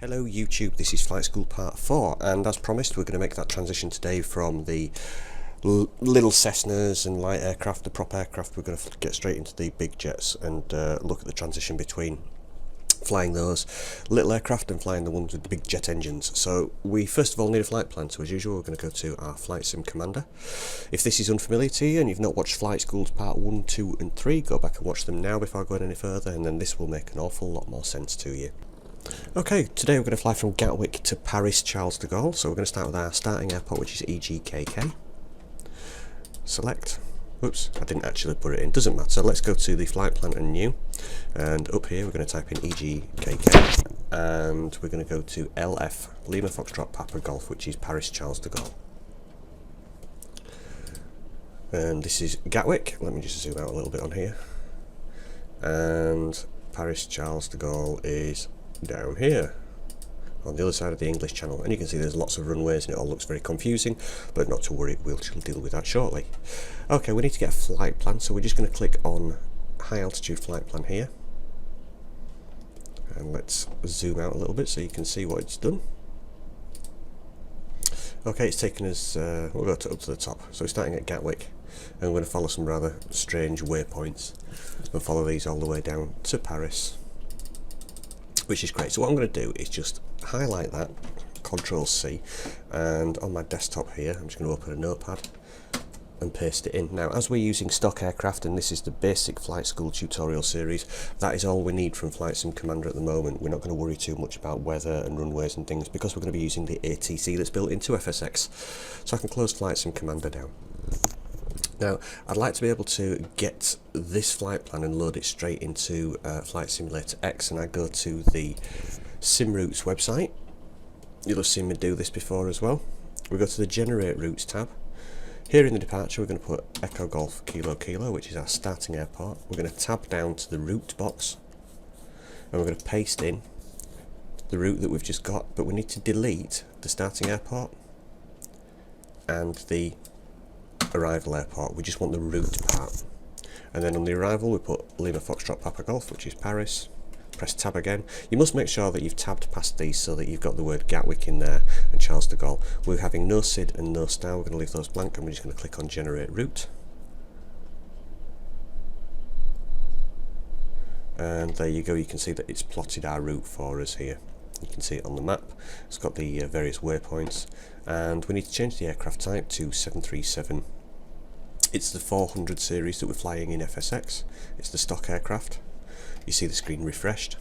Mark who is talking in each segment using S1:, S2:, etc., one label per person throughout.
S1: Hello YouTube, this is Flight School Part 4, and as promised we're going to make that transition today from the little Cessnas and light aircraft, the prop aircraft. We're going to get straight into the big jets and look at the transition between flying those little aircraft and flying the ones with the big jet engines. So we first of all need a flight plan, so as usual we're going to go to our Flight Sim Commander. If this is unfamiliar to you and you've not watched Flight Schools Part 1, 2 and 3, go back and watch them now before going any further, and then this will make an awful lot more sense to you. Okay, today we're going to fly from Gatwick to Paris Charles de Gaulle, so we're going to start with our starting airport, which is EGKK. Select. Whoops, I didn't actually put it in, doesn't matter. Let's go to the flight plan and new, and up here we're going to type in EGKK, and we're going to go to LF, Lima Foxtrot Papa Golf, which is Paris Charles de Gaulle. And this is Gatwick. Let me just zoom out a little bit on here. And Paris Charles de Gaulle is down here on the other side of the English Channel, and you can see there's lots of runways and it all looks very confusing, but not to worry, we'll deal with that shortly. Okay, we need to get a flight plan, so we're just going to click on high altitude flight plan here, and let's zoom out a little bit so you can see what it's done. Okay, it's taken us, we'll go up to the top, so we're starting at Gatwick, and we're going to follow some rather strange waypoints. We'll follow these all the way down to Paris, which is great. So what I'm going to do is just highlight that, Control C, and on my desktop here I'm just going to open a notepad and paste it in. Now, as we're using stock aircraft and this is the basic Flight School tutorial series, that is all we need from Flight Sim Commander at the moment. We're not going to worry too much about weather and runways and things because we're going to be using the ATC that's built into FSX. So I can close Flight Sim Commander down. Now, I'd like to be able to get this flight plan and load it straight into Flight Simulator X, and I go to the SimRoutes website. You'll have seen me do this before as well. We go to the Generate Routes tab. Here in the departure we're going to put Echo Golf Kilo Kilo, which is our starting airport. We're going to tab down to the route box, and we're going to paste in the route that we've just got, but we need to delete the starting airport and the arrival airport. We just want the route part, and then on the arrival we put Lima Foxtrot Papa Golf, which is Paris. Press tab again. You must make sure that you've tabbed past these so that you've got the word Gatwick in there and Charles de Gaulle. We're having no SID and no star. We're going to leave those blank, and we're just going to click on Generate Route, and there you go. You can see that it's plotted our route for us here. You can see it on the map. It's got the various waypoints, and we need to change the aircraft type to 737. It's the 400 series that we're flying in FSX. It's the stock aircraft. You see the screen refreshed.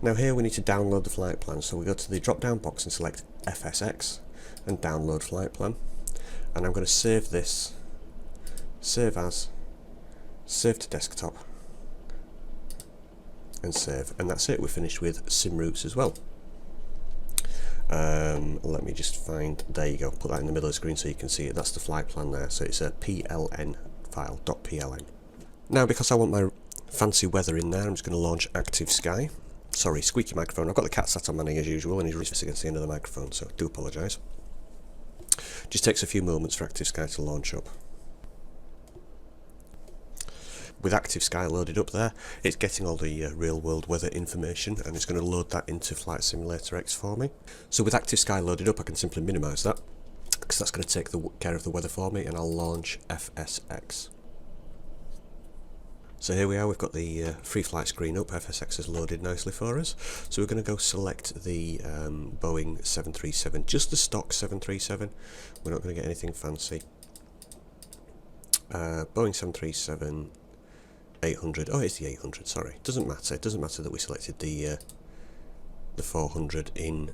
S1: Now here we need to download the flight plan, so we go to the drop down box and select FSX and download flight plan, and I'm going to save this, save as, save to desktop, and save, and that's it. We're finished with SimRoutes as well. Let me just find, there you go, put that in the middle of the screen so you can see it. That's the flight plan there, so it's a PLN file, .pln. Now, because I want my fancy weather in there, I'm just going to launch Active Sky. Sorry, squeaky microphone. I've got the cat sat on my knee as usual, and he's racing against the end of the microphone, so I do apologise. Just takes a few moments for Active Sky to launch up. With Active Sky loaded up there, it's getting all the real world weather information, and it's going to load that into Flight Simulator X for me. So with Active Sky loaded up, I can simply minimise that, because that's going to take care of the weather for me, and I'll launch FSX. So here we are, we've got the free flight screen up. FSX has loaded nicely for us. So we're going to go select the Boeing 737, just the stock 737. We're not going to get anything fancy. Boeing 737 800. Oh, it's the 800. Sorry, it doesn't matter that we selected the 400 in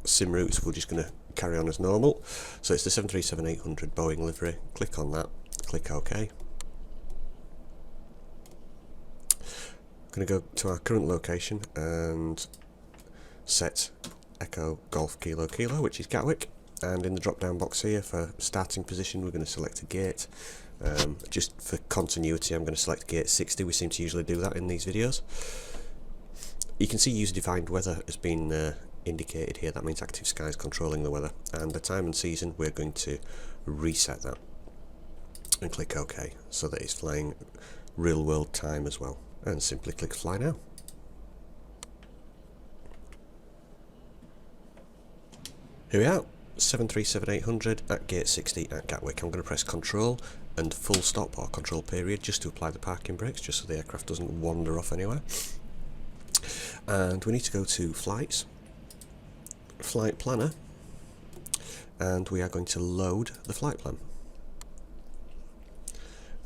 S1: SimRoutes. We're just going to carry on as normal. So it's the 737-800 Boeing livery. Click on that. Click OK. Going to go to our current location and set Echo Golf Kilo Kilo, which is Gatwick, and in the drop down box here for starting position we're going to select a gate. Just for continuity I'm going to select gate 60, we seem to usually do that in these videos. You can see user defined weather has been indicated here. That means Active Sky is controlling the weather, and the time and season we're going to reset that and click OK so that it's flying real world time as well. And simply click Fly Now. Here we are, 737-800 at gate 60 at Gatwick. I'm going to press Control and full stop or control period just to apply the parking brakes, just so the aircraft doesn't wander off anywhere. And we need to go to Flights, Flight Planner, and we are going to load the flight plan.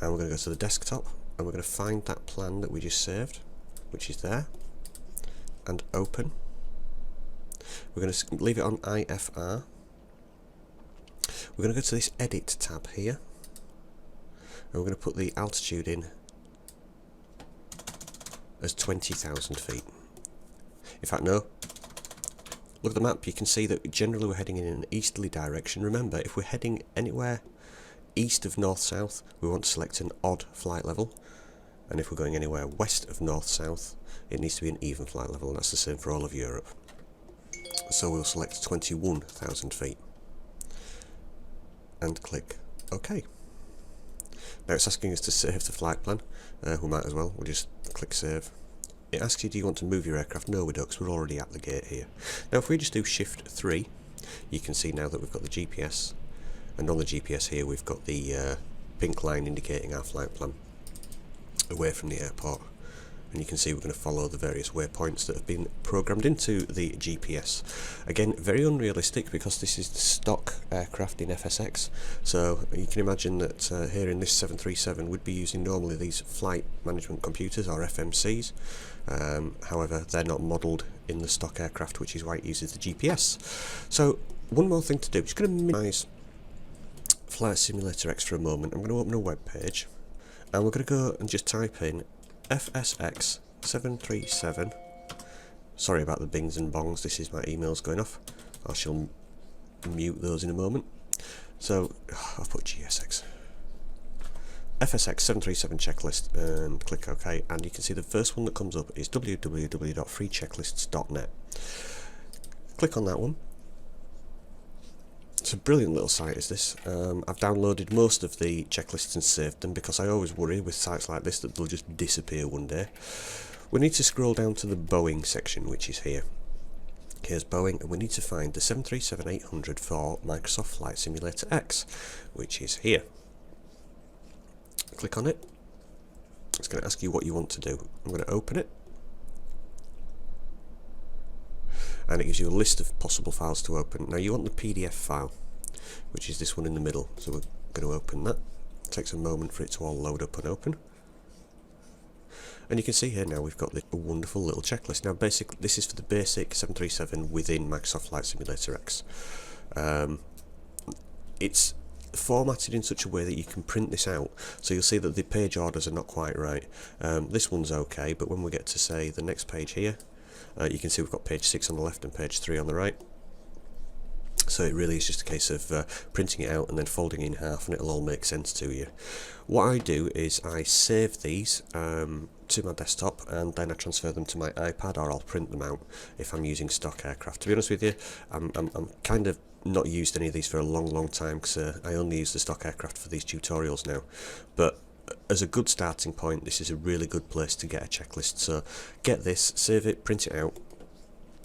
S1: And we're going to go to the desktop and we're going to find that plan that we just saved, which is there, and open. We're going to leave it on IFR. We're going to go to this edit tab here, and we're going to put the altitude in as 20,000 feet. In fact, no. Look at the map, you can see that generally we're heading in an easterly direction. Remember, if we're heading anywhere east of north-south, we want to select an odd flight level. And if we're going anywhere west of north-south, it needs to be an even flight level, and that's the same for all of Europe. So we'll select 21,000 feet. And click OK. Now it's asking us to save the flight plan. We might as well. We'll just click Save. It asks you, do you want to move your aircraft? No, we don't, because we're already at the gate here. Now if we just do Shift 3, you can see now that we've got the GPS, and on the GPS here we've got the pink line indicating our flight plan away from the airport. And you can see we're going to follow the various waypoints that have been programmed into the GPS. Again, very unrealistic because this is the stock aircraft in FSX, so you can imagine that here in this 737 we'd be using normally these flight management computers, or FMCs. However, they're not modelled in the stock aircraft, which is why it uses the GPS. So one more thing to do, I'm just going to minimise Flight Simulator X for a moment. I'm going to open a web page, and we're going to go and just type in FSX 737. Sorry about the bings and bongs, this is my emails going off. I shall mute those in a moment. So I've put GSX. FSX 737 checklist and click OK, and you can see the first one that comes up is www.freechecklists.net. Click on that one. It's a brilliant little site, is this. I've downloaded most of the checklists and saved them because I always worry with sites like this that they'll just disappear one day. We need to scroll down to the Boeing section, which is here. Here's Boeing, and we need to find the 737-800 for Microsoft Flight Simulator X, which is here. Click on it. It's going to ask you what you want to do. I'm going to open it. And it gives you a list of possible files to open. Now you want the PDF file, which is this one in the middle, so we're going to open that. It takes a moment for it to all load up and open. And you can see here now we've got this wonderful little checklist. Now basically this is for the basic 737 within Microsoft Flight Simulator X. It's formatted in such a way that you can print this out, so you'll see that the page orders are not quite right. This one's okay, but when we get to say the next page here, you can see we've got page 6 on the left and page 3 on the right. So it really is just a case of printing it out and then folding it in half, and it'll all make sense to you. What I do is I save these to my desktop, and then I transfer them to my iPad, or I'll print them out if I'm using stock aircraft. To be honest with you, I'm kind of not used any of these for a long time, because I only use the stock aircraft for these tutorials now. But as a good starting point, this is a really good place to get a checklist. So get this, save it, print it out.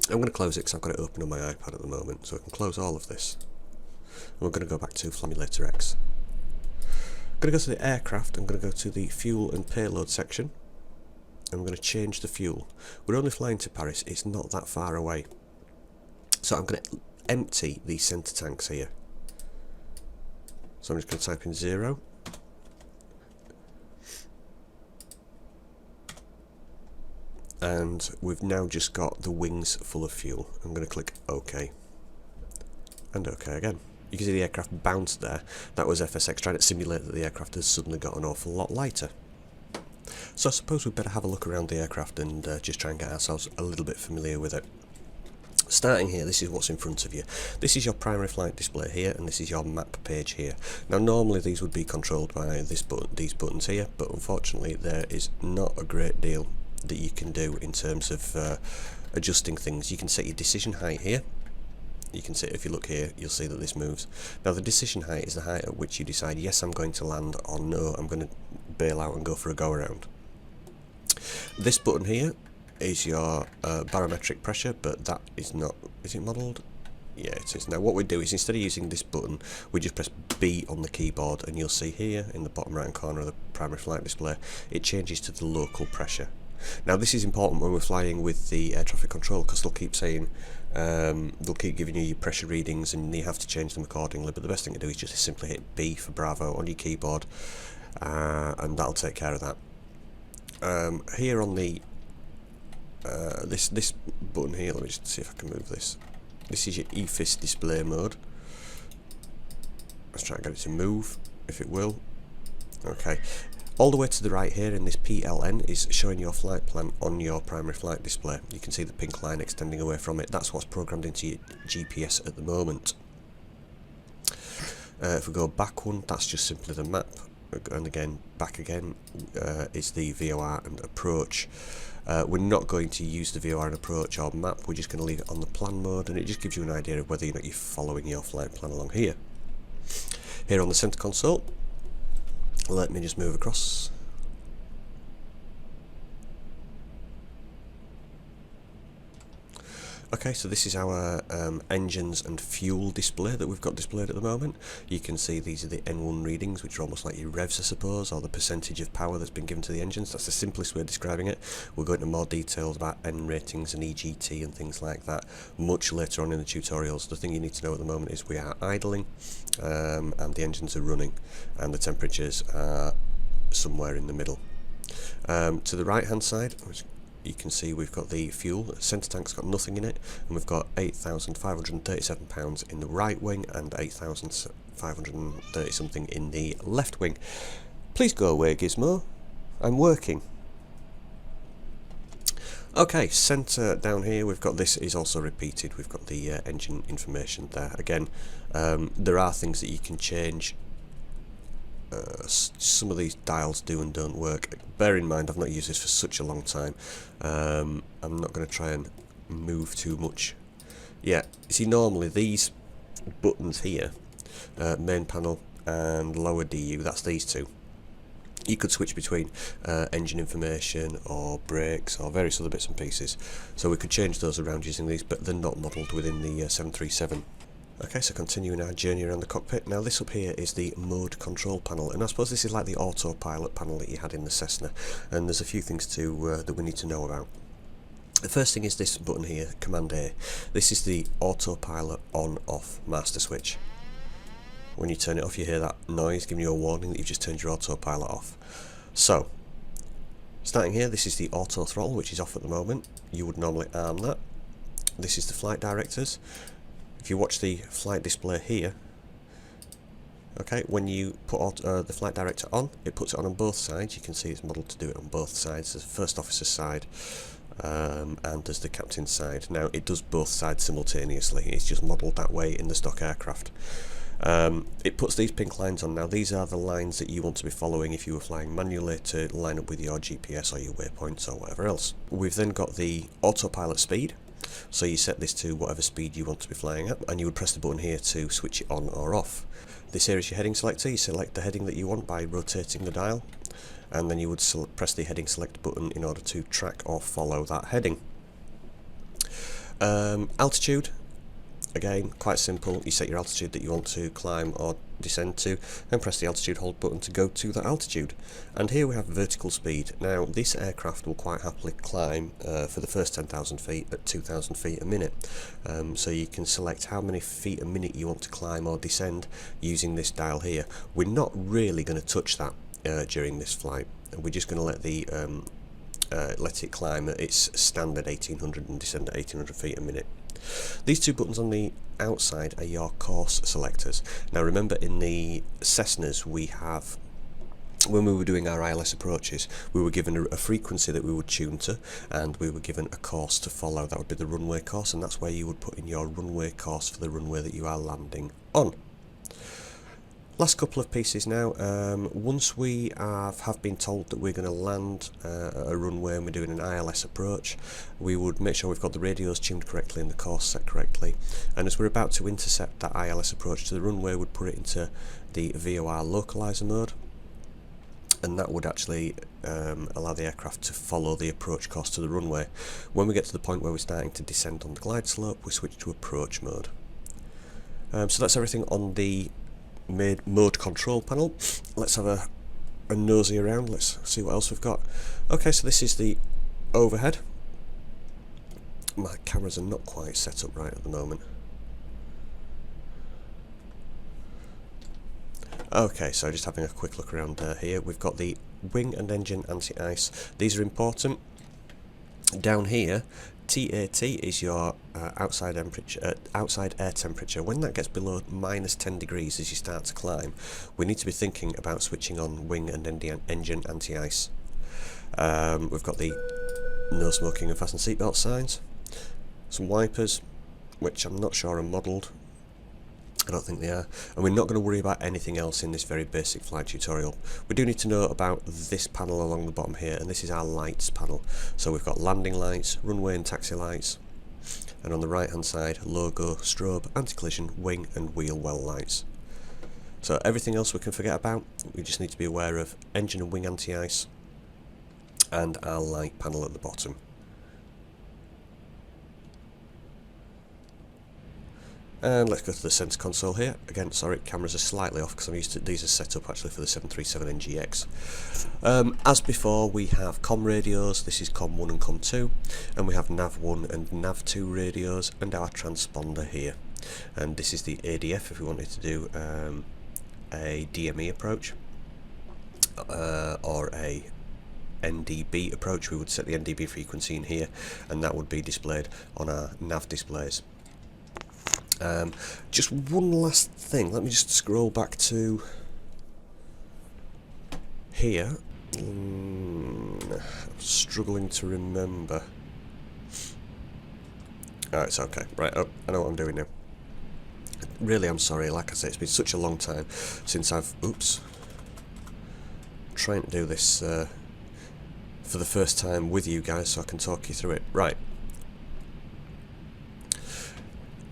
S1: I'm going to close it because I've got it open on my iPad at the moment, so I can close all of this. And we're going to go back to Simulator X. I'm going to go to the aircraft. I'm going to go to the fuel and payload section, and I'm going to change the fuel. We're only flying to Paris, it's not that far away. So I'm going to empty these centre tanks here. So I'm just going to type in 0. And we've now just got the wings full of fuel. I'm going to click OK. And OK again. You can see the aircraft bounced there. That was FSX trying to simulate that the aircraft has suddenly got an awful lot lighter. So I suppose we'd better have a look around the aircraft and just try and get ourselves a little bit familiar with it. Starting here, this is what's in front of you. This is your primary flight display here, and this is your map page here. Now normally these would be controlled by this button, these buttons here, but unfortunately there is not a great deal that you can do in terms of adjusting things. You can set your decision height here. You can see, if you look here, you'll see that this moves. Now the decision height is the height at which you decide, yes, I'm going to land, or no, I'm going to bail out and go for a go around. This button here is your barometric pressure, but that is not, is it modelled? Yeah, it is. Now what we do is, instead of using this button, we just press B on the keyboard, and you'll see here in the bottom right hand corner of the primary flight display, it changes to the local pressure. Now this is important when we're flying with the air traffic control, because they'll keep saying, they'll keep giving you your pressure readings and you have to change them accordingly, but the best thing to do is just simply hit B for Bravo on your keyboard, and that'll take care of that. Here on the this button here, let me just see if I can move this. This is your EFIS display mode. Let's try and get it to move, if it will. Okay. All the way to the right here in this PLN is showing your flight plan on your primary flight display. You can see the pink line extending away from it. That's what's programmed into your GPS at the moment. If we go back one, that's just simply the map. And again, back again is the VOR and approach. We're not going to use the VOR and approach or map, we're just going to leave it on the plan mode, and it just gives you an idea of whether or not you're following your flight plan along here. Here on the centre console, let me just move across. Okay, so this is our engines and fuel display that we've got displayed at the moment. You can see these are the N1 readings, which are almost like your revs, I suppose, or the percentage of power that's been given to the engines. That's the simplest way of describing it. We'll go into more details about N ratings and EGT and things like that much later on in the tutorials. The thing you need to know at the moment is we are idling, and the engines are running, and the temperatures are somewhere in the middle. To the right hand side, you can see we've got the fuel. The centre tank's got nothing in it, and we've got 8,537 pounds in the right wing and 8,530 something in the left wing. Please go away, Gizmo. I'm working. Okay, centre down here, we've got this is also repeated. We've got the engine information there. Again, there are things that you can change. Some of these dials do and don't work. Bear in mind, I've not used this for such a long time. I'm not going to try and move too much. Yeah, see, normally these buttons here, main panel and lower DU, that's these two. You could switch between engine information or brakes or various other bits and pieces. So we could change those around using these, but they're not modelled within the 737. Okay, so continuing our journey around the cockpit. Now this up here is the mode control panel, and I suppose this is like the autopilot panel that you had in the Cessna, and there's a few things to that we need to know about. The first thing is this button here, Command A. This is the autopilot on-off master switch. When you turn it off, you hear that noise giving you a warning that you've just turned your autopilot off. So, starting here, this is the auto throttle, which is off at the moment. You would normally arm that. This is the flight directors. If you watch the flight display here, okay, when you put the flight director on, it puts it on both sides. You can see it's modelled to do it on both sides. There's the first officer's side and there's the captain's side. Now, it does both sides simultaneously. It's just modelled that way in the stock aircraft. It puts these pink lines on. Now, these are the lines that you want to be following if you were flying manually to line up with your GPS or your waypoints or whatever else. We've then got the autopilot speed. So you set this to whatever speed you want to be flying at, and you would press the button here to switch it on or off. This here is your heading selector. You select the heading that you want by rotating the dial, and then you would press the heading select button in order to track or follow that heading. Altitude, again, quite simple. You set your altitude that you want to climb or descend to, and press the altitude hold button to go to that altitude. And here we have vertical speed. Now, this aircraft will quite happily climb for the first 10,000 feet at 2,000 feet a minute. So you can select how many feet a minute you want to climb or descend using this dial here. We're not really going to touch that during this flight. We're just going to let the let it climb at its standard 1800 and descend at 1800 feet a minute. These two buttons on the outside are your course selectors. Now remember, in the Cessnas we have, when we were doing our ILS approaches, we were given a frequency that we would tune to, and we were given a course to follow. That would be the runway course, and that's where you would put in your runway course for the runway that you are landing on. Last couple of pieces now. Once we have been told that we're going to land at a runway and we're doing an ILS approach, we would make sure we've got the radios tuned correctly and the course set correctly. And as we're about to intercept that ILS approach to the runway, we'd put it into the VOR localizer mode, and that would actually allow the aircraft to follow the approach course to the runway. When we get to the point where we're starting to descend on the glide slope, we switch to approach mode. So that's everything on the mode control panel. Let's have a nosy around, let's see what else we've got. Okay, so this is the overhead. My cameras are not quite set up right at the moment. Okay, so just having a quick look around here, we've got the wing and engine anti-ice. These are important. Down here, TAT is your outside air temperature. When that gets below -10 degrees as you start to climb, we need to be thinking about switching on wing and engine anti-ice. We've got the no smoking and fasten seatbelt signs, some wipers, which I'm not sure are modelled. I don't think they are, and we're not going to worry about anything else in this very basic flight tutorial. We do need to know about this panel along the bottom here, and this is our lights panel. So we've got landing lights, runway and taxi lights, and on the right hand side, logo, strobe, anti-collision, wing and wheel well lights. So everything else we can forget about. We just need to be aware of engine and wing anti-ice and our light panel at the bottom. And let's go to the center console here. Again, sorry, cameras are slightly off because I'm used to these are set up actually for the 737NGX. As before, we have COM radios. This is COM 1 and COM 2, and we have NAV 1 and NAV 2 radios, and our transponder here. And this is the ADF if we wanted to do a DME approach or a NDB approach. We would set the NDB frequency in here, and that would be displayed on our NAV displays. Just one last thing, let me just scroll back to here. I'm struggling to remember. Alright, it's okay. Right, oh, I know what I'm doing now. Really, I'm sorry, like I say, it's been such a long time since I've... Oops. Trying to do this for the first time with you guys so I can talk you through it. Right.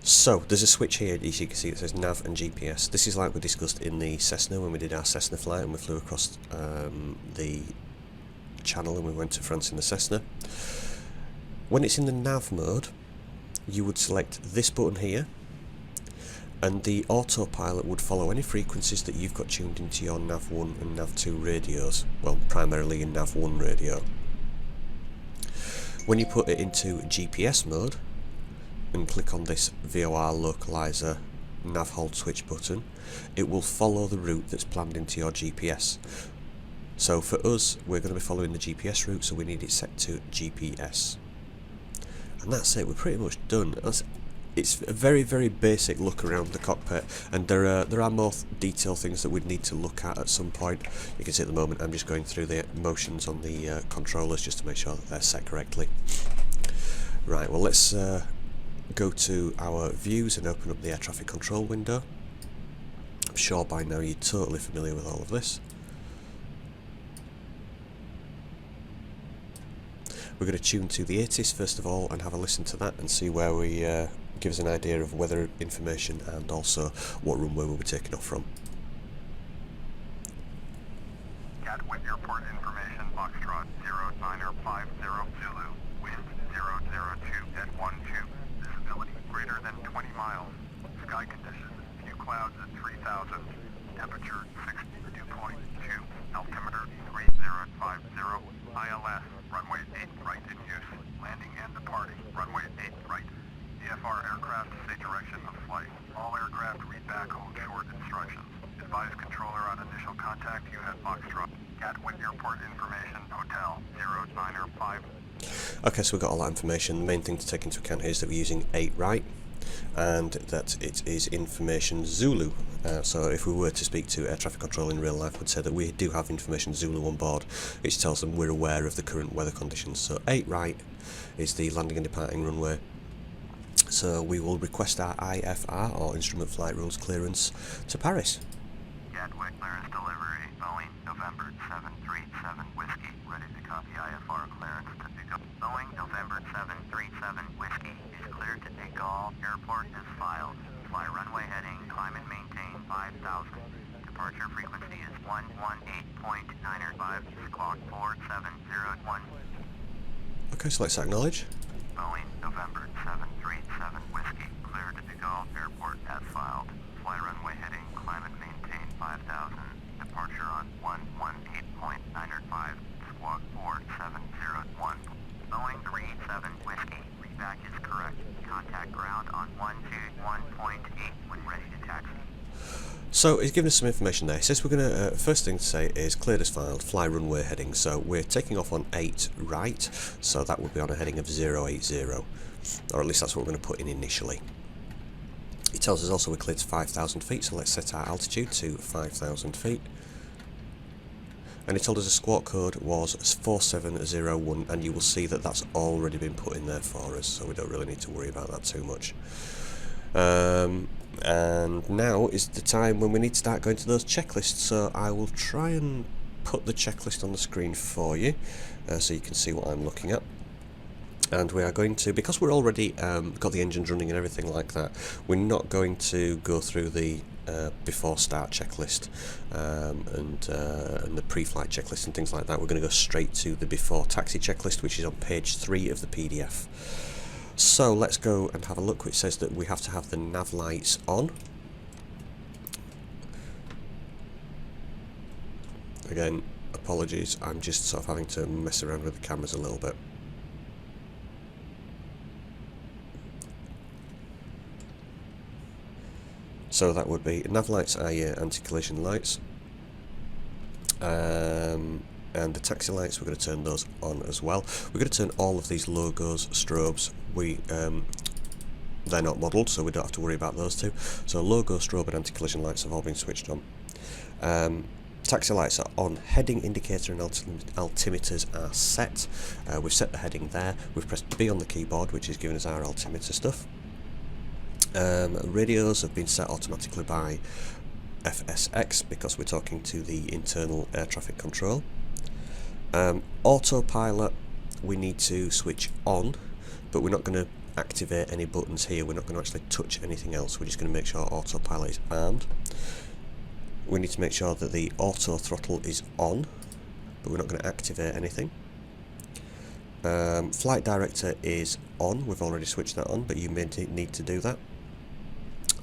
S1: So, there's a switch here, as you can see, that says nav and GPS. This is like we discussed in the Cessna when we did our Cessna flight and we flew across the channel and we went to France in the Cessna. When it's in the nav mode, you would select this button here, and the autopilot would follow any frequencies that you've got tuned into your nav 1 and nav 2 radios. Well, primarily in nav 1 radio. When you put it into GPS mode, and click on this VOR localizer nav hold switch button, it will follow the route that's planned into your GPS. So for us, we're going to be following the GPS route, so we need it set to GPS. And that's it, we're pretty much done. It's a very, very basic look around the cockpit, and there are more detailed things that we'd need to look at some point. You can see at the moment I'm just going through the motions on the controllers just to make sure that they're set correctly. Right, well let's go to our views and open up the air traffic control window. I'm sure by now you're totally familiar with all of this. We're going to tune to the ATIS first of all and have a listen to that and see where we give us an idea of weather information and also what runway we'll be taking off from.
S2: Gatwick Airport information, Foxtrot 0950 Zulu, wind 002 at 12, visibility greater than 20 miles, sky conditions, few clouds at 3000, temperature 62.2, altimeter 3050, ILS, runway 8 right in use, landing and departing, runway 8 right. DFR aircraft say direction of flight. All aircraft read back hold short instructions. Advise controller on initial contact, you have Foxtrot. Gatwick Airport information, hotel 0905.
S1: Okay, so we've got all that information. The main thing to take into account here is that we're using 8 right and that it is information Zulu. So if we were to speak to air traffic control in real life, we'd say that we do have information Zulu on board, which tells them we're aware of the current weather conditions. So 8 right is the landing and departing runway. So we will request our IFR, or Instrument Flight Rules clearance, to Paris.
S2: Gatwick clearance delivery, Boeing, November 737 Whiskey, ready to copy IFR clearance to pick up. Boeing, November 737 Whiskey is cleared to take off. Airport is filed. Fly runway heading, climb and maintain 5000. Departure frequency is 118.905, clock 4701.
S1: Okay, so let's acknowledge.
S2: Boeing, November 737 Whiskey, cleared to pick Montreal Airport as filed. Fly runway heading, climb and maintain 5,000. Departure on 118.905, squawk 4701. Boeing 37 Whiskey, readback is correct. Contact ground on 121.8 when ready to taxi.
S1: So he's given us some information there. He says we're going to, first thing to say is cleared as filed, fly runway heading. So we're taking off on 8 right, so that would be on a heading of 080, or at least that's what we're going to put in initially. He tells us also we're cleared to 5,000 feet, so let's set our altitude to 5,000 feet. And he told us the squawk code was 4701, and you will see that that's already been put in there for us, so we don't really need to worry about that too much. And now is the time when we need to start going to those checklists, so I will try and put the checklist on the screen for you, so you can see what I'm looking at. And we are going to, because we're already got the engines running and everything like that, we're not going to go through the before start checklist and the pre-flight checklist and things like that. We're going to go straight to the before taxi checklist, which is on page 3 of the PDF. So let's go and have a look. Which says that we have to have the nav lights on. Again, apologies, I'm just sort of having to mess around with the cameras a little bit. So that would be nav lights are your anti-collision lights, and the taxi lights, we're going to turn those on as well. We're going to turn all of these logos, strobes, they're not modelled, so we don't have to worry about those two. So logo, strobe and anti-collision lights have all been switched on. Taxi lights are on, heading indicator and altimeters are set. We've set the heading there, we've pressed B on the keyboard, which is giving us our altimeter stuff. Radios have been set automatically by FSX because we're talking to the internal air traffic control. Autopilot we need to switch on, but we're not going to activate any buttons here. We're not going to actually touch anything else. We're just going to make sure autopilot is armed. We need to make sure that the auto throttle is on, but we're not going to activate anything. Flight director is on. We've already switched that on, but you may need to do that.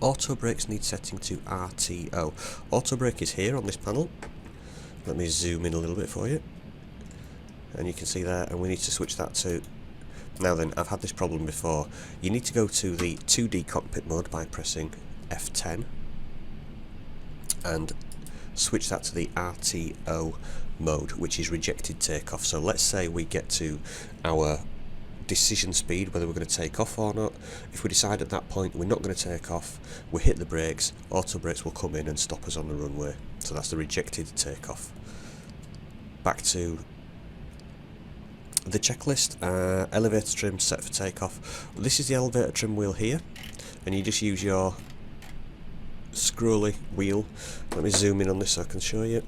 S1: Auto brakes need setting to RTO. Auto brake is here on this panel. Let me zoom in a little bit for you, and you can see there, and we need to switch that to. Now then, I've had this problem before. You need to go to the 2D cockpit mode by pressing F10 and switch that to the RTO mode, which is rejected takeoff. So let's say we get to our decision speed, whether we're going to take off or not. If we decide at that point we're not going to take off, we hit the brakes, auto brakes will come in and stop us on the runway. So that's the rejected takeoff. Back to the checklist. Elevator trim set for takeoff. This is the elevator trim wheel here, and you just use your scrolly wheel. Let me zoom in on this so I can show you.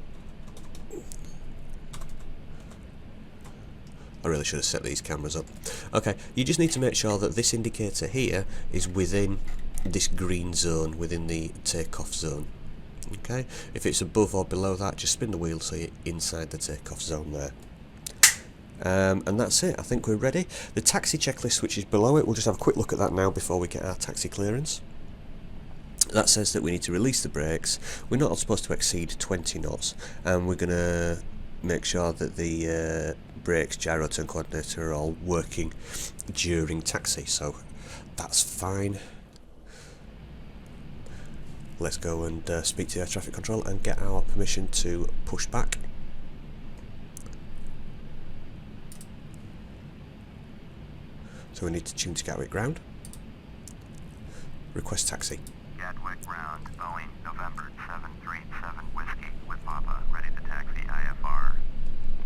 S1: I really should have set these cameras up. Okay, you just need to make sure that this indicator here is within this green zone, within the takeoff zone. Okay, if it's above or below that, just spin the wheel so you're inside the takeoff zone there. And that's it, I think we're ready. The taxi checklist, which is below it, we'll just have a quick look at that now before we get our taxi clearance. That says that we need to release the brakes. We're not supposed to exceed 20 knots, and we're going to make sure that the brakes, gyro, turn coordinator are all working during taxi, so that's fine. Let's go and speak to air traffic control and get our permission to push back. So we need to tune to Gatwick ground. Request taxi.
S2: Gatwick ground, Boeing, November 737 Whiskey with Papa, ready to taxi IFR.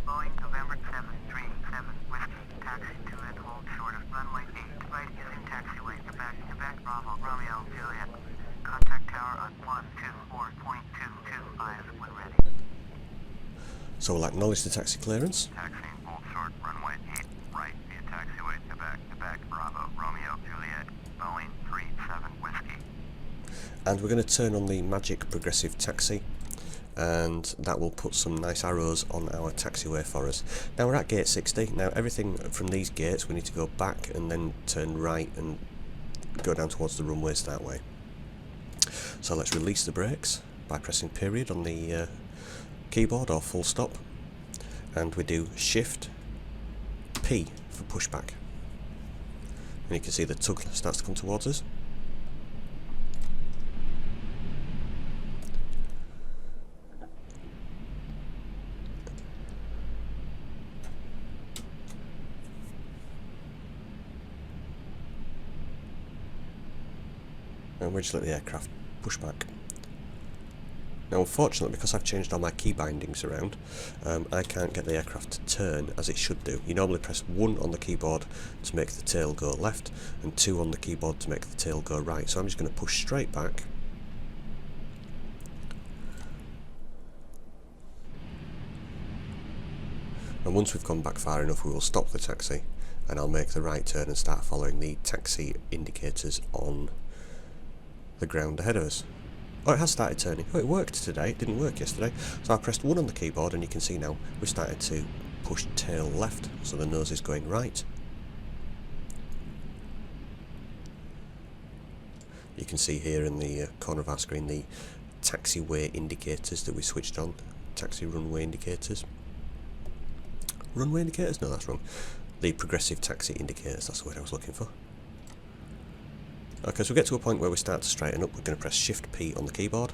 S2: Boeing, November 737 Whiskey, taxi to and hold short of runway 8, right using taxiway, Quebec, Bravo, Romeo, Juliet. Contact tower on 124.225 when ready.
S1: So we'll acknowledge the taxi clearance.
S2: Taxiing hold short, runway 8, right via taxiway, Quebec, Bravo, Romeo, Juliet. Boeing 37 Whiskey.
S1: And we're going to turn on the magic progressive taxi, and that will put some nice arrows on our taxiway for us. Now we're at gate 60. Now everything from these gates we need to go back and then turn right and go down towards the runways that way. So let's release the brakes by pressing period on the keyboard or full stop, and we do Shift P for pushback. And you can see the tug starts to come towards us. And we just let the aircraft push back. Now unfortunately, because I've changed all my key bindings around, I can't get the aircraft to turn as it should do. You normally press 1 on the keyboard to make the tail go left, and 2 on the keyboard to make the tail go right. So I'm just going to push straight back. And once we've gone back far enough, we will stop the taxi, and I'll make the right turn and start following the taxi indicators on the ground ahead of us. Oh, it has started turning. Oh, it worked today. It didn't work yesterday. So I pressed 1 on the keyboard, and you can see now we've started to push tail left, so the nose is going right. You can see here in the corner of our screen the taxiway indicators that we switched on. Taxi runway indicators. Runway indicators? No, that's wrong. The progressive taxi indicators, that's the word I was looking for. Okay, so we get to a point where we start to straighten up. We're going to press Shift P on the keyboard.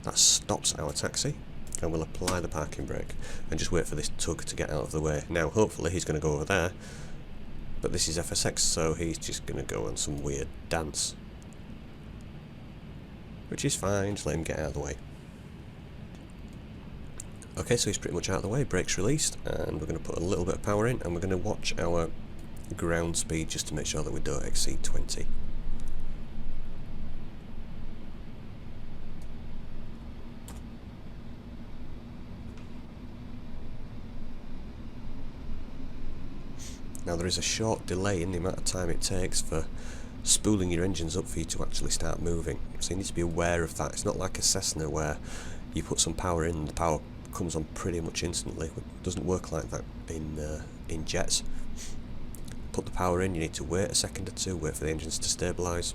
S1: That stops our taxi, and we'll apply the parking brake and just wait for this tug to get out of the way. Now hopefully he's going to go over there, but this is FSX, so he's just going to go on some weird dance, which is fine. Just let him get out of the way. Okay, so he's pretty much out of the way. Brakes released, and we're going to put a little bit of power in, and we're going to watch our ground speed just to make sure that we don't exceed 20. Now there is a short delay in the amount of time it takes for spooling your engines up for you to actually start moving, so you need to be aware of that. It's not like a Cessna where you put some power in and the power comes on pretty much instantly. It doesn't work like that in jets. Put the power in, you need to wait a second or two, wait for the engines to stabilise.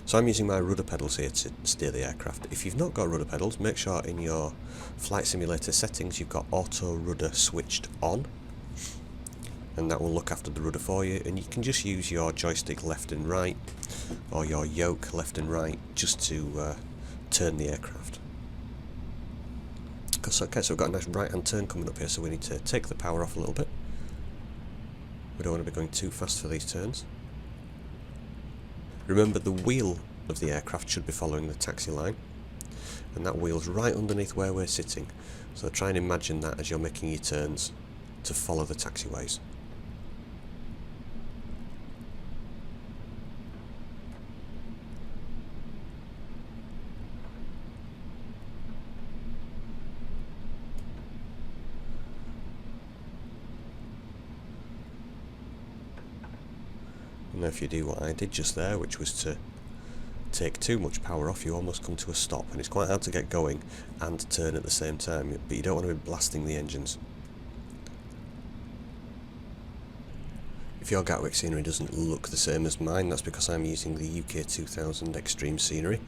S1: So I'm using my rudder pedals here to steer the aircraft. If you've not got rudder pedals, make sure in your flight simulator settings you've got auto rudder switched on, and that will look after the rudder for you. And you can just use your joystick left and right, or your yoke left and right, just to turn the aircraft. Okay, so we've got a nice right hand turn coming up here, so we need to take the power off a little bit. We don't want to be going too fast for these turns. Remember, the wheel of the aircraft should be following the taxi line, and that wheel's right underneath where we're sitting, so try and imagine that as you're making your turns to follow the taxiways. And if you do what I did just there, which was to take too much power off, you almost come to a stop, and it's quite hard to get going and turn at the same time, but you don't want to be blasting the engines. If your Gatwick scenery doesn't look the same as mine, that's because I'm using the UK 2000 Extreme Scenery,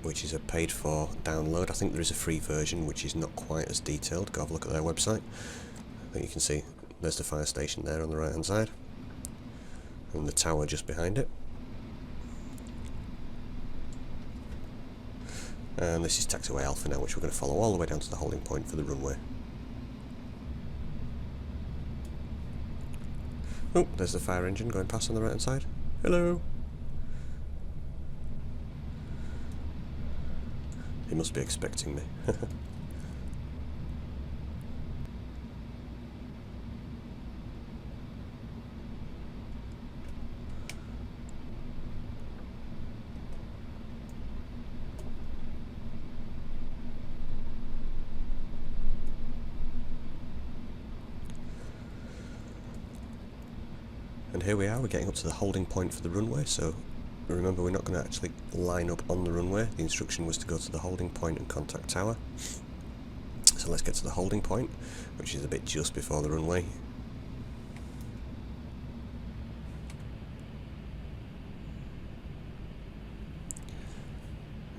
S1: which is a paid for download. I think there is a free version which is not quite as detailed. Go have a look at their website. I think you can see there's the fire station there on the right hand side, and the tower just behind it. And this is taxiway Alpha now, which we're going to follow all the way down to the holding point for the runway. Oh, there's the fire engine going past on the right hand side. Hello! He must be expecting me. And here we are, we're getting up to the holding point for the runway, so remember we're not going to actually line up on the runway. The instruction was to go to the holding point and contact tower. So let's get to the holding point, which is a bit just before the runway.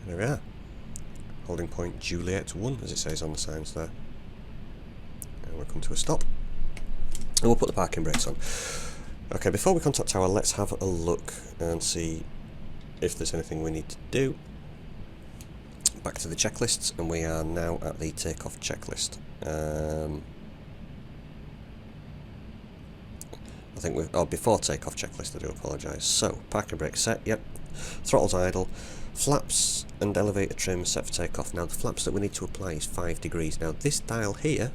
S1: There we are. Holding point Juliet 1, as it says on the signs there. And we'll come to a stop. And we'll put the parking brakes on. Okay, before we contact tower, let's have a look and see if there's anything we need to do. Back to the checklists, and we are now at the takeoff checklist. I think we've... before takeoff checklist, I do apologise. So, parking brake set, yep. Throttle's idle. Flaps and elevator trim set for takeoff. Now the flaps that we need to apply is 5 degrees. Now this dial here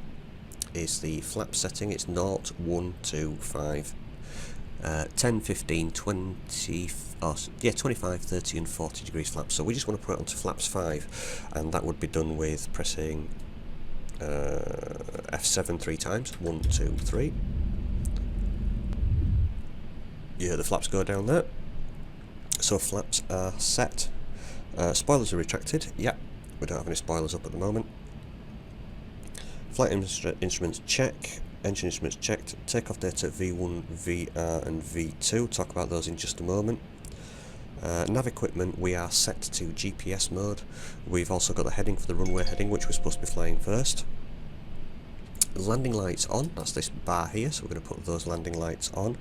S1: is the flap setting. It's 0, 1, 2, 5, 10, 15, 20, 25, 30 and 40 degrees flaps. So we just want to put it onto flaps 5, and that would be done with pressing F7 3 times. 1, 2, 3. You hear the flaps go down there. So flaps are set. Spoilers are retracted. Yep, we don't have any spoilers up at the moment. Flight instruments check. Engine instruments checked. Takeoff data V1, VR and V2. Talk about those in just a moment. Nav equipment, we are set to GPS mode. We've also got the heading for the runway heading, which we're supposed to be flying first. Landing lights on. That's this bar here, so we're going to put those landing lights on.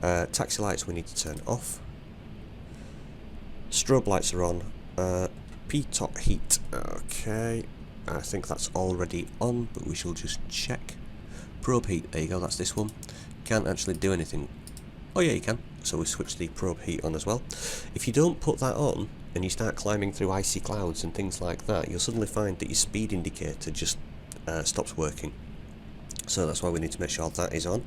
S1: Taxi lights we need to turn off. Strobe lights are on. P-top heat. Okay, I think that's already on, but we shall just check. Probe heat, there you go, that's this one. Can't actually do anything. Oh yeah, you can. So we switch the probe heat on as well. If you don't put that on and you start climbing through icy clouds and things like that, you'll suddenly find that your speed indicator just stops working. So that's why we need to make sure that is on.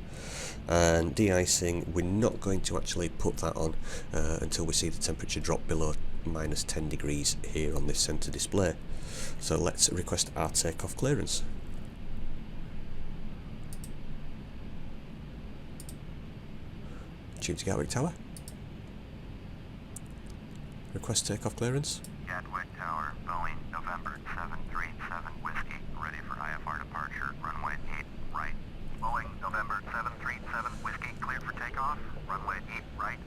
S1: And de-icing, we're not going to actually put that on until we see the temperature drop below -10 degrees here on this centre display. So let's request our takeoff clearance. Tune to Gatwick Tower. Request takeoff clearance.
S2: Gatwick Tower, Boeing, November 737 Whiskey, ready for IFR departure, runway 8 right. Boeing, November 737 Whiskey, cleared for takeoff, runway 8 right.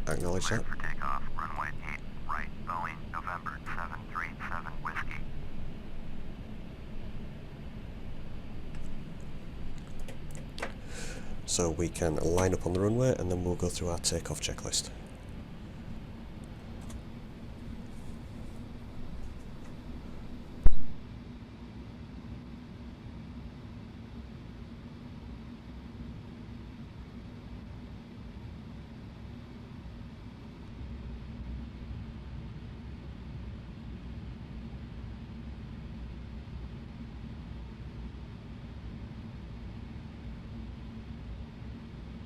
S1: Acknowledge that.
S2: Cleared for takeoff, runway 8 right. Boeing, November 737 Whiskey.
S1: So we can line up on the runway and then we'll go through our takeoff checklist.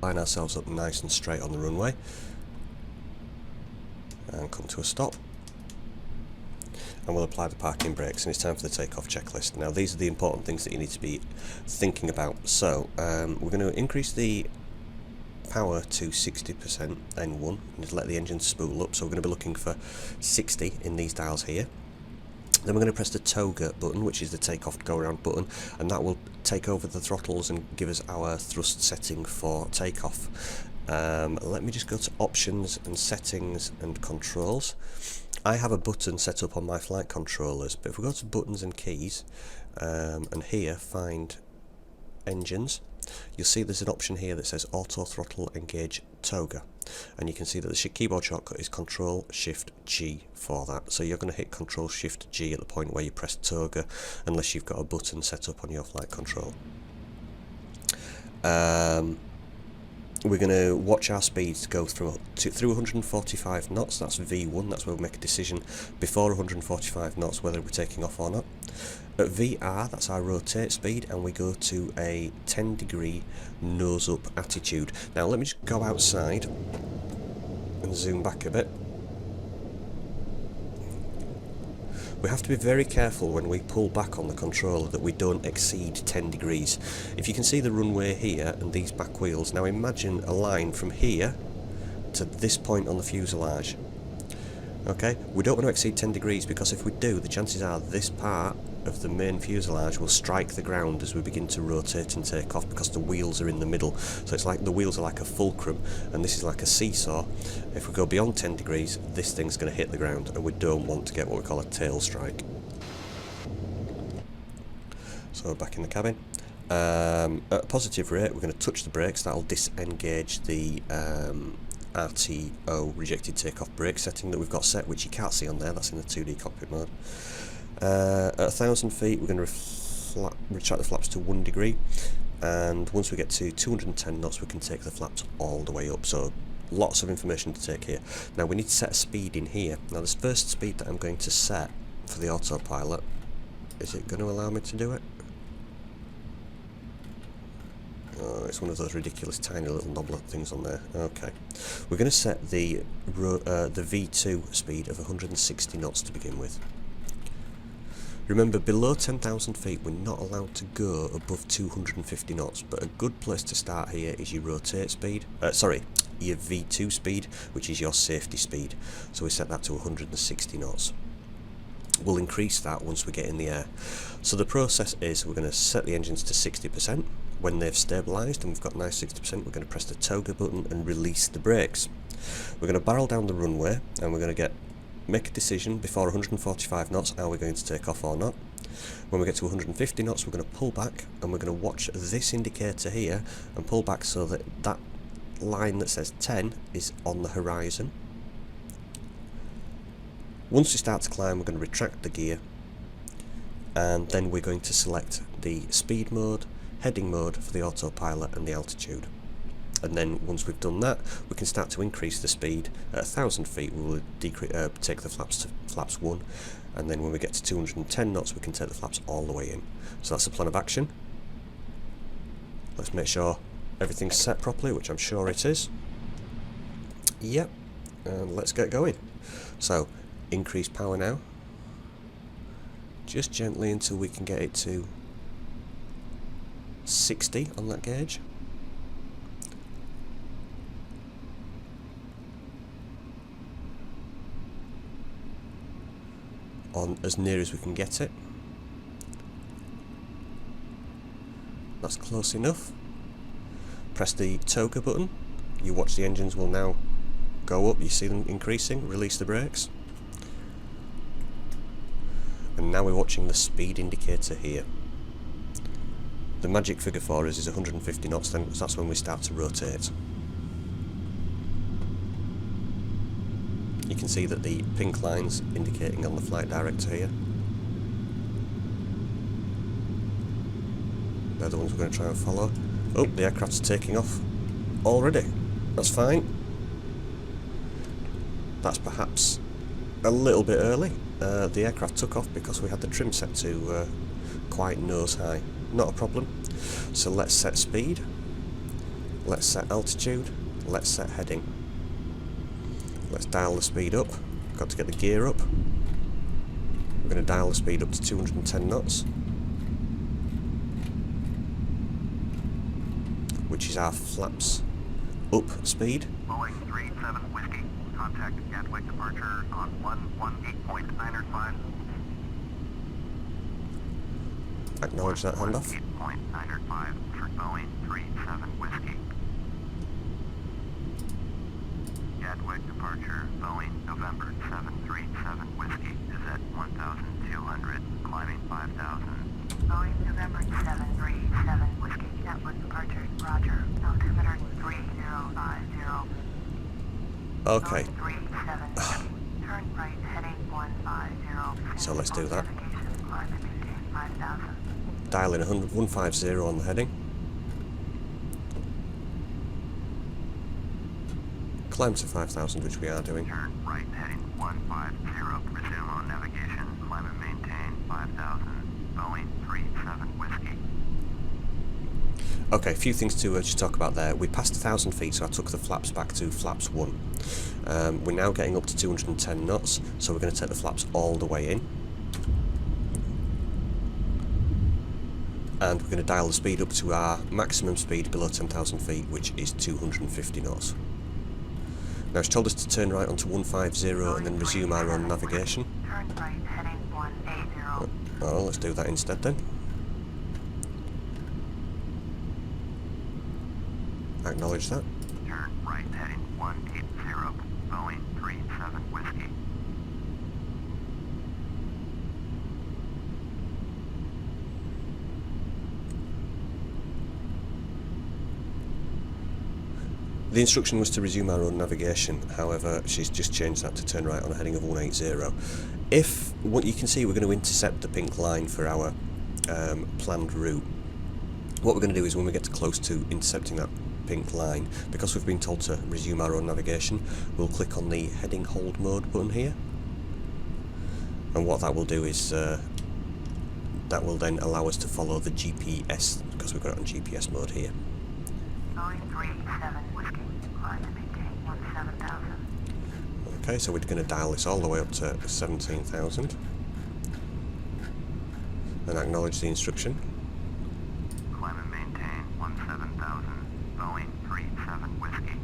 S1: Line ourselves up nice and straight on the runway and come to a stop, and we'll apply the parking brakes, and it's time for the takeoff checklist. Now these are the important things that you need to be thinking about. So we're going to increase the power to 60% N1 and let the engine spool up, so we're going to be looking for 60 in these dials here. Then we're going to press the toga button, which is the takeoff go around button, and that will take over the throttles and give us our thrust setting for takeoff. Let me just go to options and settings and controls. I have a button set up on my flight controllers, but if we go to buttons and keys and here find engines, you'll see there's an option here that says auto throttle engage toga, and you can see that the keyboard shortcut is Control Shift G for that. So you're going to hit Control Shift G at the point where you press toga, unless you've got a button set up on your flight control. We're going to watch our speeds go through 145 knots. That's V1. That's where we make a decision before 145 knots whether we're taking off or not. At VR, that's our rotate speed, and we go to a 10-degree nose-up attitude. Now let me just go outside and zoom back a bit. We have to be very careful when we pull back on the controller that we don't exceed 10 degrees. If you can see the runway here and these back wheels, now imagine a line from here to this point on the fuselage. Okay, we don't want to exceed 10 degrees because if we do, the chances are this part of the main fuselage will strike the ground as we begin to rotate and take off, because the wheels are in the middle. So it's like the wheels are like a fulcrum and this is like a seesaw. If we go beyond 10 degrees, this thing's going to hit the ground and we don't want to get what we call a tail strike. So back in the cabin. At a positive rate, we're going to touch the brakes. That'll disengage the RTO, rejected takeoff brake setting, that we've got set, which you can't see on there. That's in the 2D cockpit mode. At 1,000 feet, we're going to retract the flaps to 1 degree, and once we get to 210 knots, we can take the flaps all the way up. So lots of information to take here. Now we need to set a speed in here. Now this first speed that I'm going to set for the autopilot, is it going to allow me to do it? Oh, it's one of those ridiculous tiny little knobbler things on there. Okay, we're going to set the V2 speed of 160 knots to begin with. Remember, below 10,000 feet we're not allowed to go above 250 knots, but a good place to start here is your rotate speed, your V2 speed, which is your safety speed. So we set that to 160 knots. We'll increase that once we get in the air. So the process is, we're going to set the engines to 60%. When they've stabilised and we've got nice 60%, we're going to press the toggle button and release the brakes. We're going to barrel down the runway and we're going to make a decision before 145 knots, are we going to take off or not. When we get to 150 knots, we're going to pull back and we're going to watch this indicator here and pull back so that that line that says 10 is on the horizon. Once we start to climb, we're going to retract the gear, and then we're going to select the speed mode, heading mode for the autopilot, and the altitude. And then once we've done that, we can start to increase the speed. At 1,000 feet we will take the flaps to flaps 1, and then when we get to 210 knots we can take the flaps all the way in. So that's the plan of action. Let's make sure everything's set properly, which I'm sure it is. Yep, and let's get going. So increase power now, just gently until we can get it to 60 on that gauge. On as near as we can get it. That's close enough. Press the toga button. You watch the engines will now go up. You see them increasing. Release the brakes. And now we're watching the speed indicator here. The magic figure for us is 150 knots, then that's when we start to rotate. You can see that the pink line's indicating on the flight director here. They're the ones we're going to try and follow. Oh, the aircraft's taking off already. That's fine. That's perhaps a little bit early. The aircraft took off because we had the trim set to quite nose high. Not a problem. So let's set speed. Let's set altitude. Let's set heading. Let's dial the speed up. Got to get the gear up. We're going to dial the speed up to 210 knots, which is our flaps up speed.
S2: Boeing 37 Whiskey, contact Gatwick departure on 118.905.
S1: Acknowledge that handoff.
S2: 118.905 for Boeing 37 Whiskey. Gatwick departure, Boeing November 737 Whiskey is at 1,200, climbing 5,000.
S3: Boeing November 737 Whiskey, Gatwick departure, roger, altimeter 3050.
S1: Okay.
S3: Boeing 37 Whiskey, turn right, heading 150.
S1: So let's do that.
S3: Navigation, climb and maintain 5,000.
S1: Dial in 150 on the heading. Climb to 5,000, which we are doing.
S2: Turn right, heading 150, resume on navigation, climb and maintain 5,000. Boeing 37 Whiskey.
S1: Okay, a few things to just talk about there. We passed 1,000 feet, so I took the flaps back to flaps 1. We're now getting up to 210 knots, so we're going to take the flaps all the way in. and we're going to dial the speed up to our maximum speed below 10,000 feet, which is 250 knots. Now it's told us to turn right onto 150 and then resume our own navigation.
S3: Turn right heading 180.
S1: Oh, let's do that instead then. Acknowledge that.
S2: Turn right heading 180, Boeing 37 Whiskey.
S1: The instruction was to resume our own navigation, however she's just changed that to turn right on a heading of 180. If, what you can see, we're going to intercept the pink line for our planned route. What we're going to do is when we get close to intercepting that pink line, because we've been told to resume our own navigation, we'll click on the heading hold mode button here, and what that will do is that will then allow us to follow the GPS, because we've got it on GPS mode here.
S3: Boeing 37 Whiskey, climb and maintain 17,000.
S1: Okay, so we're going to dial this all the way up to 17,000 and acknowledge the instruction.
S2: Climb and maintain 17,000, Boeing 37 Whiskey.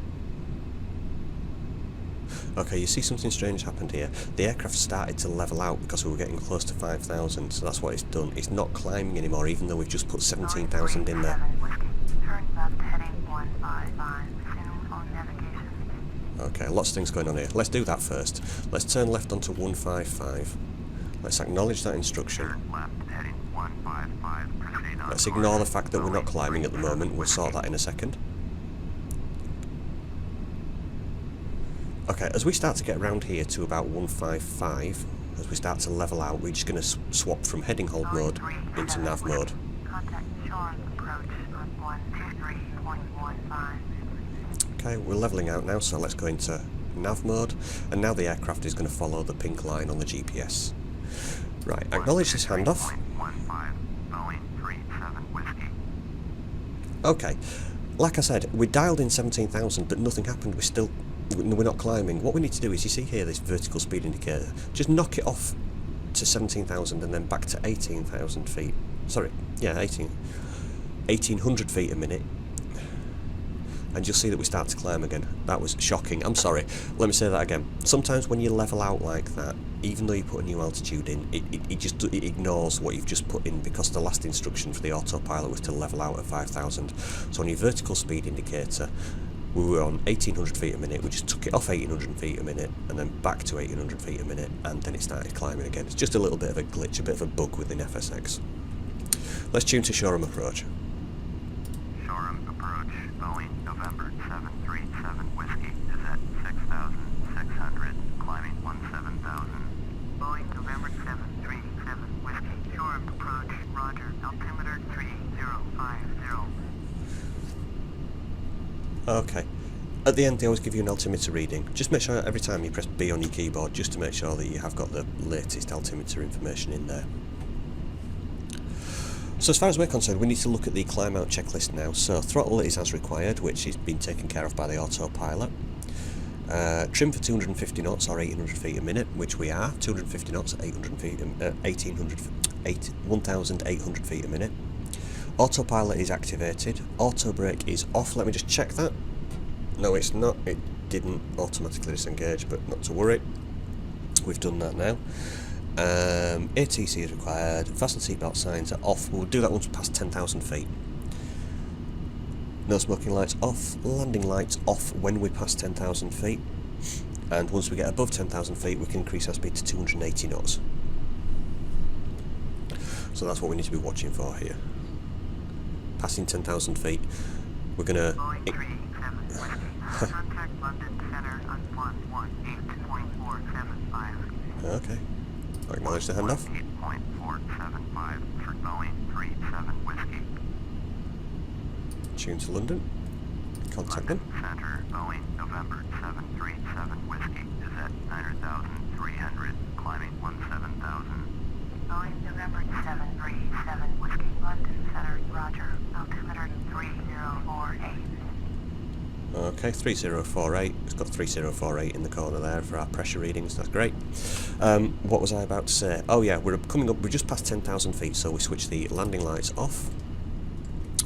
S1: Okay, you see something strange happened here. The aircraft started to level out because we were getting close to 5,000, so that's what it's done. It's not climbing anymore, even though we've just put 17,000 in there.
S3: Turn left heading 155, resume on navigation.
S1: Okay, lots of things going on here. Let's do that first. Let's turn left onto 155. Let's acknowledge that instruction.
S2: Turn left heading 155, proceed on.
S1: Let's ignore the fact that we're not climbing at the moment. We'll sort that in a second. Okay, as we start to get around here to about 155, as we start to level out, we're just going to swap from heading hold mode into nav mode.
S3: Contact shore approach on 123.15.
S1: Okay, we're levelling out now, so let's go into nav mode, and now the aircraft is going to follow the pink line on the GPS. Right, acknowledge this handoff.
S2: 15, Boeing 37 Whiskey.
S1: Okay, like I said, we dialed in 17,000, but nothing happened. We're not climbing. What we need to do is, you see here this vertical speed indicator, just knock it off to 17,000 and then back to 18,000 feet. Sorry, yeah, 1,800 feet a minute. And you'll see that we start to climb again. That was shocking. I'm sorry. Let me say that again. Sometimes when you level out like that, even though you put a new altitude in, it ignores what you've just put in, because the last instruction for the autopilot was to level out at 5,000. So on your vertical speed indicator, we were on 1,800 feet a minute. We just took it off 1,800 feet a minute and then back to 1,800 feet a minute, and then it started climbing again. It's just a little bit of a glitch, a bit of a bug within FSX. Let's tune to Shoreham approach.
S2: Shoreham approach, Boeing November 737 Whiskey is at 6,600, climbing 17,000.
S3: Boeing November 737 Whiskey, Shoreham approach, roger, altimeter 3050.
S1: Okay. At the end, they always give you an altimeter reading. Just make sure every time you press B on your keyboard, just to make sure that you have got the latest altimeter information in there. So as far as we're concerned, we need to look at the climb out checklist now. So throttle is as required, which is been taken care of by the autopilot. Trim for 250 knots or 800 feet a minute, which we are. 250 knots at 800 feet, 1,800 feet a minute. Autopilot is activated. Auto brake is off. Let me just check that. No, it's not. It didn't automatically disengage, but not to worry. We've done that now. ATC is required. Fasten seatbelt signs are off. We'll do that once past 10,000 feet. No smoking lights off. Landing lights off when we pass 10,000 feet. And once we get above 10,000 feet, we can increase our speed to 280 knots. So that's what we need to be watching for here. Passing 10,000 feet, we're going to...
S3: Boeing 37 Whiskey, contact London Center on 118.475.
S1: Okay. Acknowledge the handoff.
S2: 8.475 for Boeing 37 Whiskey.
S1: Tune to London. Contact them.
S2: Center, Boeing November 737 Whiskey is at 9,300, climbing 17,000.
S3: Boeing November 737 Whiskey, London Center, roger, altimeter 3048.
S1: Okay, 3048. It's got 3048 in the corner there for our pressure readings. That's great. What was I about to say? Oh yeah, we're coming up. We're just past 10,000 feet, so we switch the landing lights off.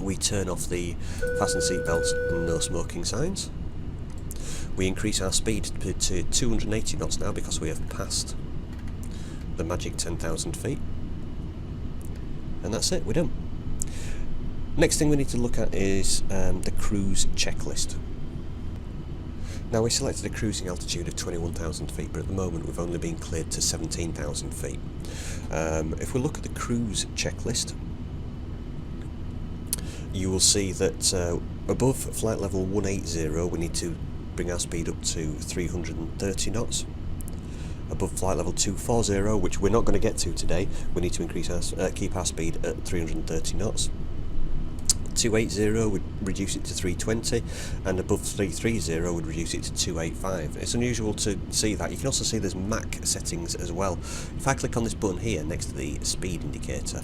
S1: we turn off the fasten seatbelts and no smoking signs. We increase our speed to 280 knots now because we have passed the magic 10,000 feet. And that's it, we're done. Next thing we need to look at is the cruise checklist. Now we selected a cruising altitude of 21,000 feet, but at the moment we've only been cleared to 17,000 feet. If we look at the cruise checklist, you will see that above flight level 180 we need to bring our speed up to 330 knots. Above flight level 240, which we're not going to get to today, we need to increase our keep our speed at 330 knots. 280 would reduce it to 320, and above 330 would reduce it to 285. It's unusual to see that. You can also see there's Mach settings as well. If I click on this button here next to the speed indicator,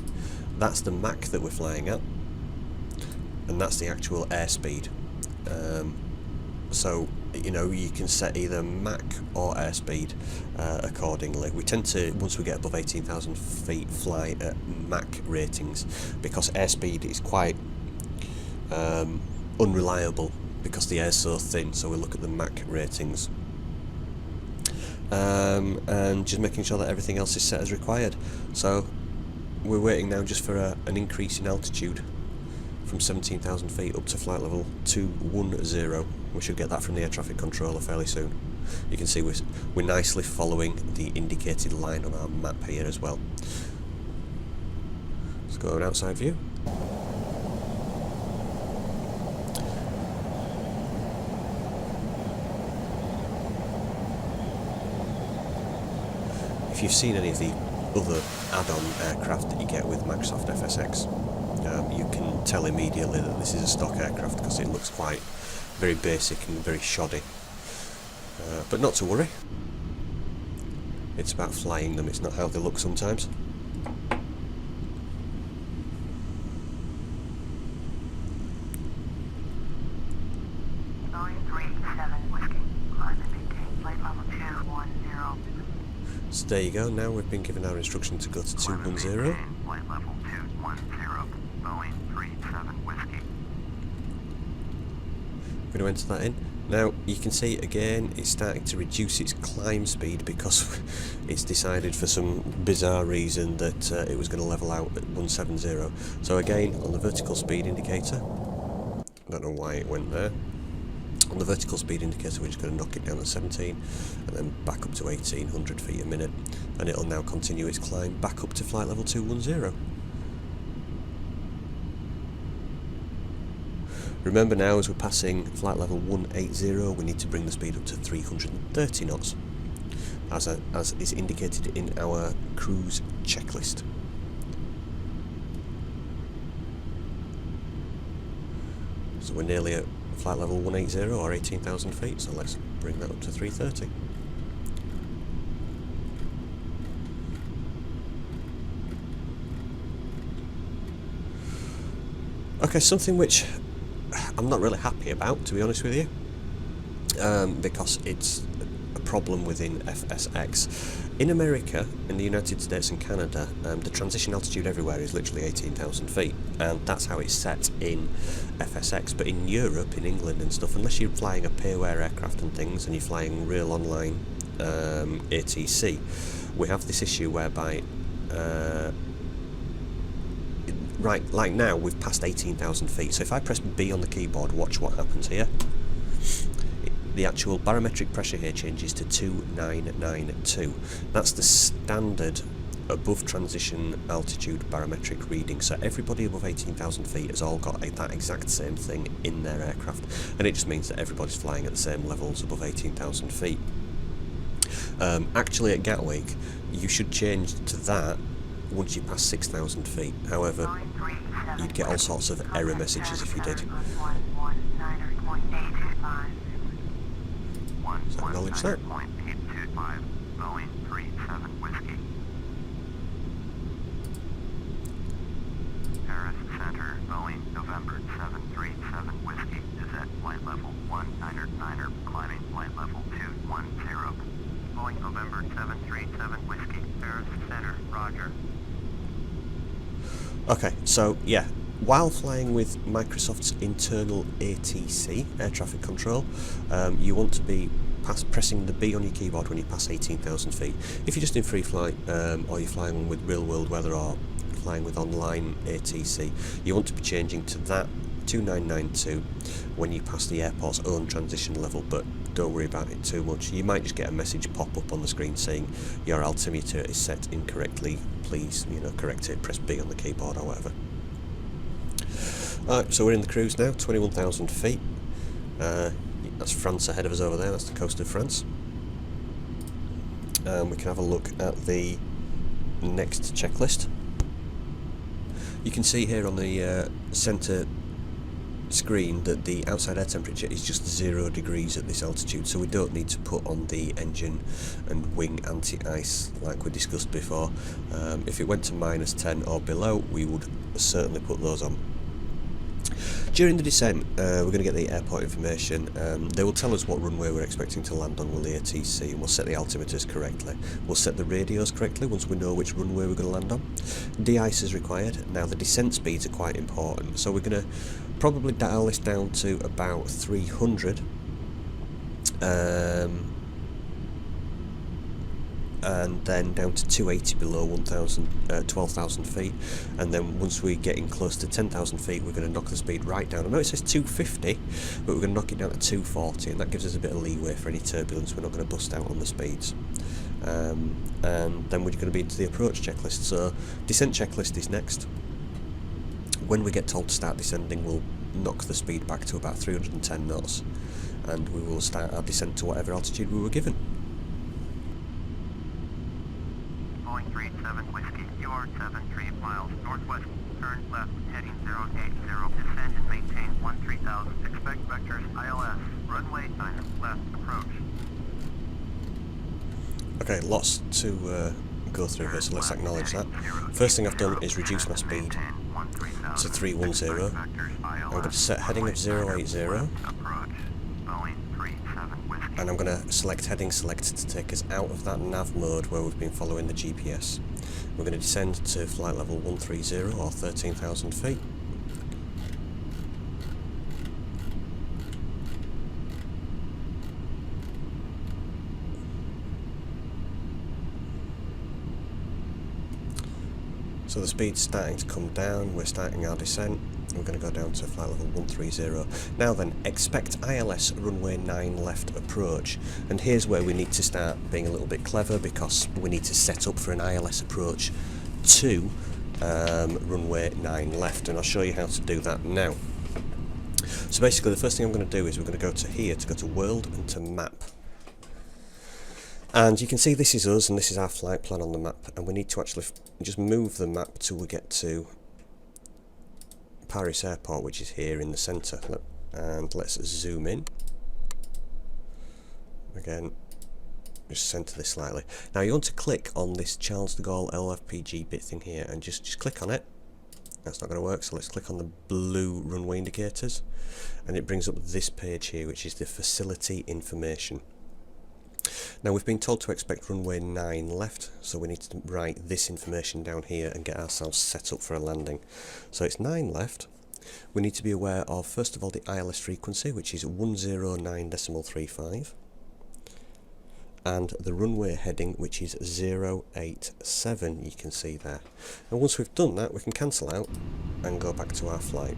S1: that's the Mach that we're flying at, and that's the actual airspeed. So you know, you can set either Mach or airspeed accordingly. We tend to, once we get above 18,000 feet, fly at Mach ratings because airspeed is quite unreliable because the air's so thin, so we look at the Mach ratings. And just making sure that everything else is set as required. So we're waiting now just for an increase in altitude from 17,000 feet up to flight level 210. We should get that from the air traffic controller fairly soon. You can see we're nicely following the indicated line on our map here as well. Let's go an outside view. If you've seen any of the other add-on aircraft that you get with Microsoft FSX, you can tell immediately that this is a stock aircraft because it looks quite very basic and very shoddy. But not to worry. It's about flying them, it's not how they look sometimes. So there you go, now we've been given our instruction to go to 210.
S2: Flight level 210, Boeing 37 Whiskey.
S1: We're going to enter that in. Now you can see again it's starting to reduce its climb speed because it's decided for some bizarre reason that it was going to level out at 170. So again on the vertical speed indicator, don't know why it went there. On the vertical speed indicator we're just going to knock it down to 17 and then back up to 1800 feet a minute, and it'll now continue its climb back up to flight level 210. Remember now, as we're passing flight level 180 we need to bring the speed up to 330 knots as is indicated in our cruise checklist. So we're nearly at flight level 180 or 18,000 feet, so let's bring that up to 330. Okay, something which I'm not really happy about, to be honest with you, because it's a problem within FSX. In America, in the United States and Canada, the transition altitude everywhere is literally 18,000 feet, and that's how it's set in FSX. But in Europe, in England and stuff, unless you're flying a payware aircraft and things, and you're flying real online ATC, we have this issue whereby right, like now we've passed 18,000 feet, so if I press B on the keyboard, watch what happens here. The actual barometric pressure here changes to 2992. That's the standard above transition altitude barometric reading, so everybody above 18,000 feet has all got that exact same thing in their aircraft, and it just means that everybody's flying at the same levels above 18,000 feet. Actually at Gatwick you should change to that once you pass 6,000 feet. However, you'd get all sorts of error messages if you did. So acknowledge that.
S2: Boeing 37 Whiskey. Paris Center, Boeing November 737 Whiskey is at flight level 199er, climbing flight level 210. Boeing November 737 Whiskey, Paris Center, roger.
S1: Okay, so yeah, While flying with Microsoft's internal ATC, air traffic control, you want to be pressing the B on your keyboard when you pass 18,000 feet. If you're just in free flight, or you're flying with real world weather or flying with online ATC, you want to be changing to that 2992 when you pass the airport's own transition level, but don't worry about it too much. You might just get a message pop up on the screen saying your altimeter is set incorrectly, please, correct it, press B on the keyboard or whatever. Alright, so we're in the cruise now, 21,000 feet. That's France ahead of us over there, that's the coast of France. We can have a look at the next checklist. You can see here on the centre screen that the outside air temperature is just 0 degrees at this altitude, so we don't need to put on the engine and wing anti-ice like we discussed before. If it went to -10 or below, we would certainly put those on. During the descent, we're going to get the airport information. They will tell us what runway we're expecting to land on with the ATC, and we'll set the altimeters correctly. We'll set the radios correctly once we know which runway we're going to land on. De-ice is required. Now the descent speeds are quite important, so we're going to probably dial this down to about 300. And then down to 280 below 12,000 feet, and then once we're getting close to 10,000 feet we're going to knock the speed right down. I know it says 250, but we're going to knock it down to 240, and that gives us a bit of leeway for any turbulence. We're not going to bust out on the speeds. And then we're going to be into the approach checklist. So descent checklist is next. When we get told to start descending, we'll knock the speed back to about 310 knots, and we will start our descent to whatever altitude we were given.
S2: Boeing 37 Whiskey, you are 73 miles northwest, turn left, heading 080, descend and maintain 13,000, expect vectors ILS, runway 9 left, approach.
S1: Okay, lots to go through here, so let's acknowledge that. First thing I've done is reduce my speed to 310. I'm going to set heading of 080. And I'm going to select heading select to take us out of that nav mode where we've been following the GPS. We're going to descend to flight level 130 or 13,000 feet. So the speed's starting to come down, we're starting our descent. We're going to go down to flight level 130. Now then, expect ILS runway 9 left approach. And here's where we need to start being a little bit clever, because we need to set up for an ILS approach to runway 9 left, and I'll show you how to do that now. So basically the first thing I'm going to do is we're going to go to here, to go to world and to map. And you can see this is us and this is our flight plan on the map, and we need to actually just move the map till we get to Paris Airport, which is here in the centre. And let's zoom in. Again, just centre this slightly. Now you want to click on this Charles de Gaulle LFPG bit thing here and just click on it. That's not going to work, so let's click on the blue runway indicators, and it brings up this page here, which is the facility information. Now we've been told to expect runway 9 left, so we need to write this information down here and get ourselves set up for a landing. So it's 9 left. We need to be aware of, first of all, the ILS frequency, which is 109.35, and the runway heading, which is 087, you can see there. And once we've done that, we can cancel out and go back to our flight.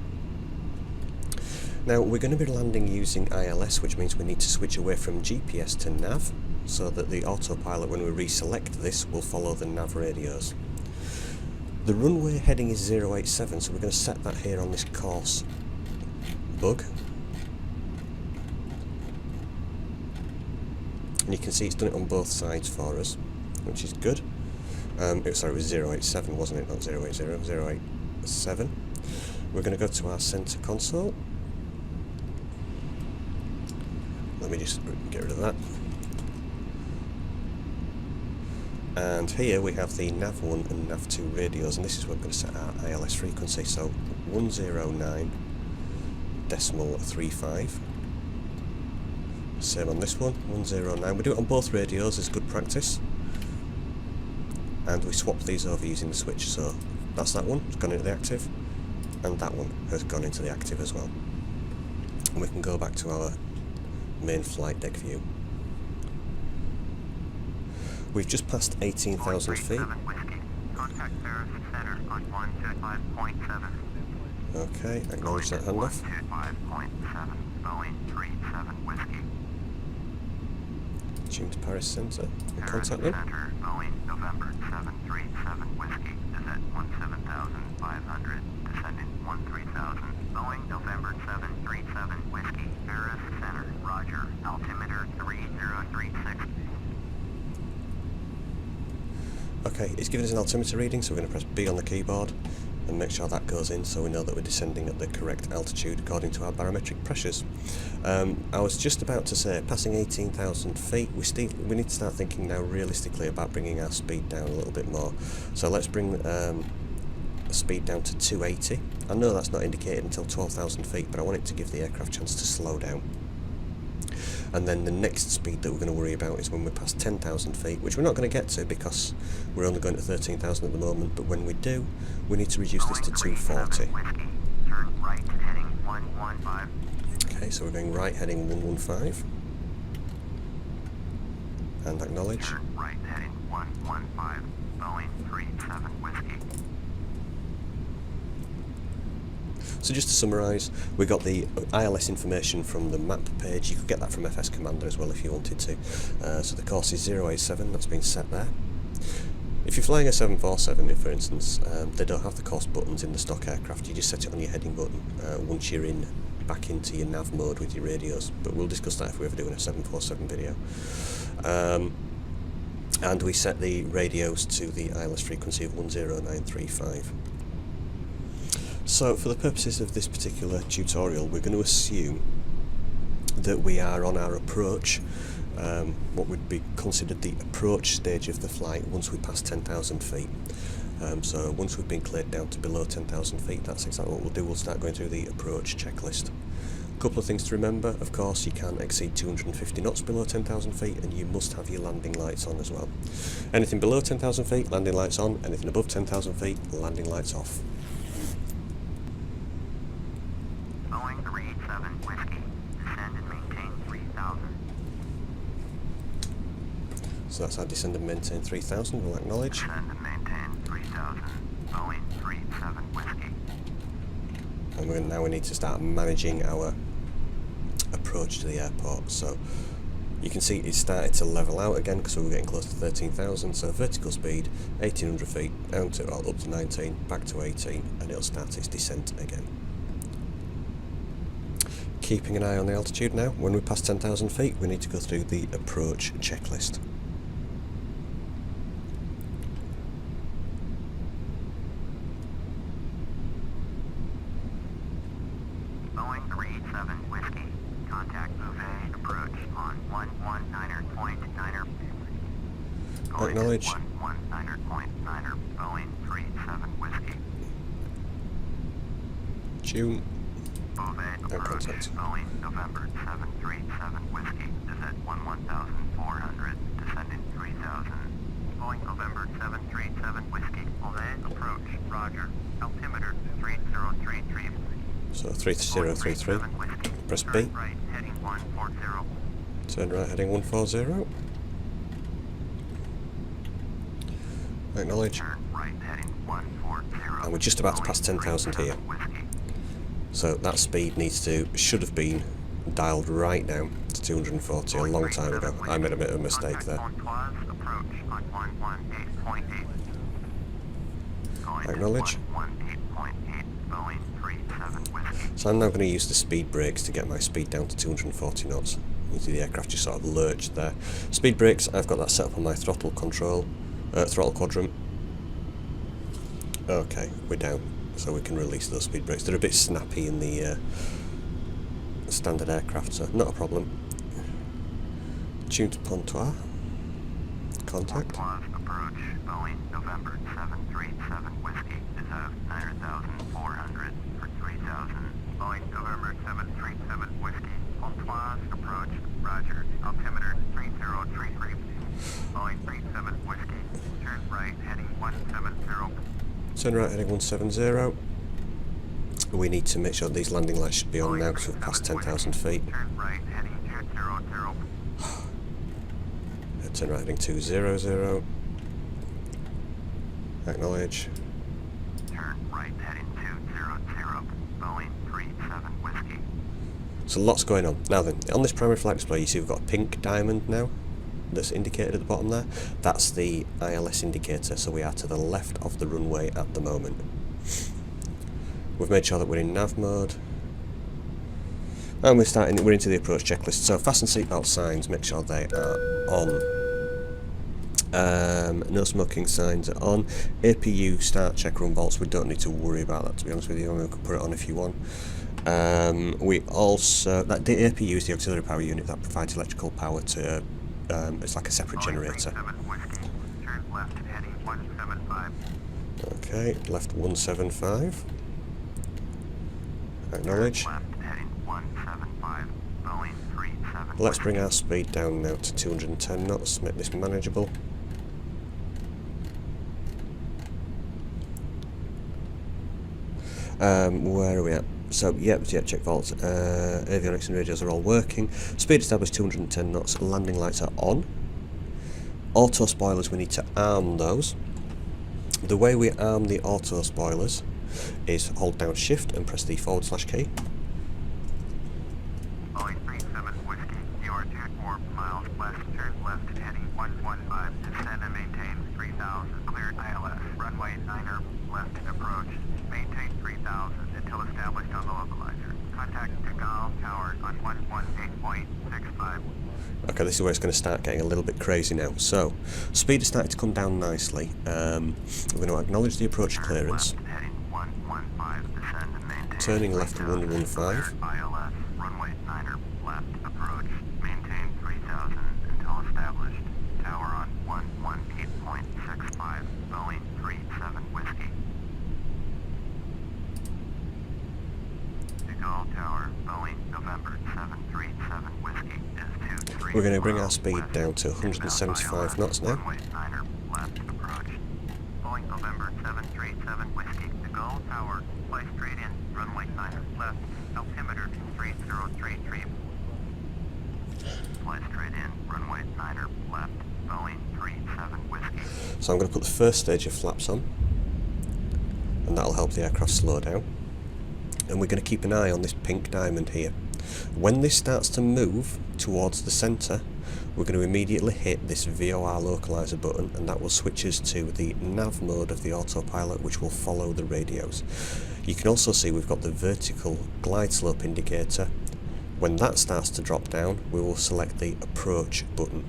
S1: Now we're going to be landing using ILS, which means we need to switch away from GPS to nav, so that the autopilot, when we reselect this, will follow the nav radios. The runway heading is 087, so we're going to set that here on this course bug. And you can see it's done it on both sides for us, which is good. Sorry, it was 087, wasn't it? Not 080, 087. We're going to go to our centre console. Let me just get rid of that. And here we have the nav1 and nav2 radios, and this is where we're going to set our ILS frequency. So 109.35. Same on this one, 109. We do it on both radios as good practice. And we swap these over using the switch. So that's that one, it's gone into the active. and that one has gone into the active as well. And we can go back to our main flight deck view. We've just passed 18,000 feet.
S2: Contact Paris Center on 125.7.
S1: Okay, acknowledge that handoff.
S2: 125.7, Boeing 37 Whiskey.
S1: Tune to Paris Center and contact them.
S2: Center, Boeing November 737 Whiskey is at 17,500, descending 13,000. Boeing November 737 Whiskey, Paris Center, Roger, altimeter 3036.
S1: Okay, it's giving us an altimeter reading, so we're going to press B on the keyboard and make sure that goes in so we know that we're descending at the correct altitude according to our barometric pressures. I was just about to say, passing 18,000 feet, we need to start thinking now realistically about bringing our speed down a little bit more. So let's bring speed down to 280. I know that's not indicated until 12,000 feet, but I want it to give the aircraft a chance to slow down. And then the next speed that we're going to worry about is when we're past 10,000 feet, which we're not going to get to because we're only going to 13,000 at the moment, but when we do, we need to reduce this to 240.
S2: Turn right heading 115.
S1: Okay, so we're going right heading 115. And acknowledge.
S2: Turn right heading 115, Boeing 37 Whiskey.
S1: So just to summarise, we got the ILS information from the map page. You could get that from FS Commander as well if you wanted to. So the course is 087, that's been set there. If you're flying a 747, for instance, they don't have the course buttons in the stock aircraft. You just set it on your heading button once you're back into your nav mode with your radios. But we'll discuss that if we're ever doing a 747 video. And we set the radios to the ILS frequency of 10935. So for the purposes of this particular tutorial, we're going to assume that we are on our approach, what would be considered the approach stage of the flight once we pass 10,000 feet. So once we've been cleared down to below 10,000 feet, that's exactly what we'll do. We'll start going through the approach checklist. A couple of things to remember: of course, you can't exceed 250 knots below 10,000 feet, and you must have your landing lights on as well. Anything below 10,000 feet, landing lights on. Anything above 10,000 feet, landing lights off.
S2: Boeing 37 Whiskey, descend and maintain 3,000.
S1: So that's our descend and maintain 3,000, we'll acknowledge.
S2: Descend and maintain 3,000, Boeing 37 Whiskey.
S1: And now we need to start managing our approach to the airport. So you can see it started to level out again because we were getting close to 13,000. So vertical speed, 1,800 feet, down to up to 19, back to 18, and it'll start its descent again. Keeping an eye on the altitude now. When we pass 10,000 feet, we need to go through the approach checklist.
S2: Boeing 37 Whiskey, contact Bouvet approach on 119.9er.
S1: Acknowledge.
S2: 119.9er, Boeing 37 Whiskey.
S1: Tune.
S2: Bouvet
S1: And
S2: approach,
S1: contact.
S2: Boeing November 737 Whiskey is at 11,400, descending 3,000. Boeing November 737 Whiskey, Bouvet approach, Roger, altimeter 3033.
S1: So 3033. Press B.
S2: Turn right heading 140.
S1: Turn right heading 140. Acknowledge.
S2: Turn right heading 140.
S1: And we're just about to pass 10,000 here. So that speed should have been dialed right down to 240 a long time ago. I made a bit of a mistake there. Acknowledge. So I'm now going to use the speed brakes to get my speed down to 240 knots. You see the aircraft just sort of lurched there. Speed brakes, I've got that set up on my throttle quadrant. Okay, we're down. So we can release those speed brakes. They're a bit snappy in the standard aircraft, so not a problem. Tune to Pontoise. Contact.
S2: Pontoise approach, Boeing November 737 Whiskey is at 9,400 for 3,000. Boeing November 737 Whiskey, Pontoise approach, Roger, altimeter 3033. Boeing 37 Whiskey, turn right heading 170.
S1: Turn right heading 170. we need to make sure that these landing lights should be on now because we've passed 10,000 feet.
S2: Turn right heading 200.
S1: Turn right heading 200. Acknowledge.
S2: Turn right heading 200. Boeing 37 Whiskey.
S1: So lots going on. Now then, on this primary flight display you see we've got a pink diamond now that's indicated at the bottom there. That's the ILS indicator, so we are to the left of the runway at the moment. We've made sure that we're in nav mode. And we're into the approach checklist. So fasten seatbelt signs, make sure they are on. No smoking signs are on. APU start check run bolts, we don't need to worry about that, to be honest with you. We can put it on if you want. We also, the APU is the auxiliary power unit that provides electrical power to, it's like a separate generator.
S2: Turn left heading 175.
S1: Okay, left 175. Acknowledge.
S2: Left heading 175. Boeing 37.
S1: Let's bring our speed down now to 210 knots, make this manageable. Where are we at? So, yep, check vaults. Avionics and radios are all working. Speed established 210 knots. Landing lights are on. Auto spoilers, we need to arm those. The way we arm the auto spoilers is hold down shift and press the / key.
S2: Boeing 37 Whiskey, you are 24 miles west, turn left heading 115, descend and maintain 3000, cleared ILS, runway 9er, left approach, maintain 3000 until established on the localizer. Contact Takeoff Tower on 118.65.
S1: Okay, this is where it's going to start getting a little bit crazy now. So, speed is starting to come down nicely. We're going to acknowledge the approach clearance.
S2: Left heading 115, descend and maintain
S1: Turning left 115.
S2: ILS, runway 9er, left approach, maintain 3000 until established. Tower on 118.65, Boeing 37 Whiskey. Takeoff Tower, Boeing November 737 Whiskey is 23.
S1: We're going to bring our speed down to 175 knots now.
S2: Runway 9er, left approach. Boeing November 737 Whiskey, Takeoff Tower, fly straight in, runway 9er, left, altimeter 3033. Fly straight in, runway 9er, left, Boeing 37 Whiskey.
S1: So I'm going to put the first stage of flaps on, and that'll help the aircraft slow down. And we're going to keep an eye on this pink diamond here. When this starts to move towards the centre, we're going to immediately hit this VOR localizer button, and that will switch us to the nav mode of the autopilot, which will follow the radios. You can also see we've got the vertical glide slope indicator. When that starts to drop down, we will select the approach button.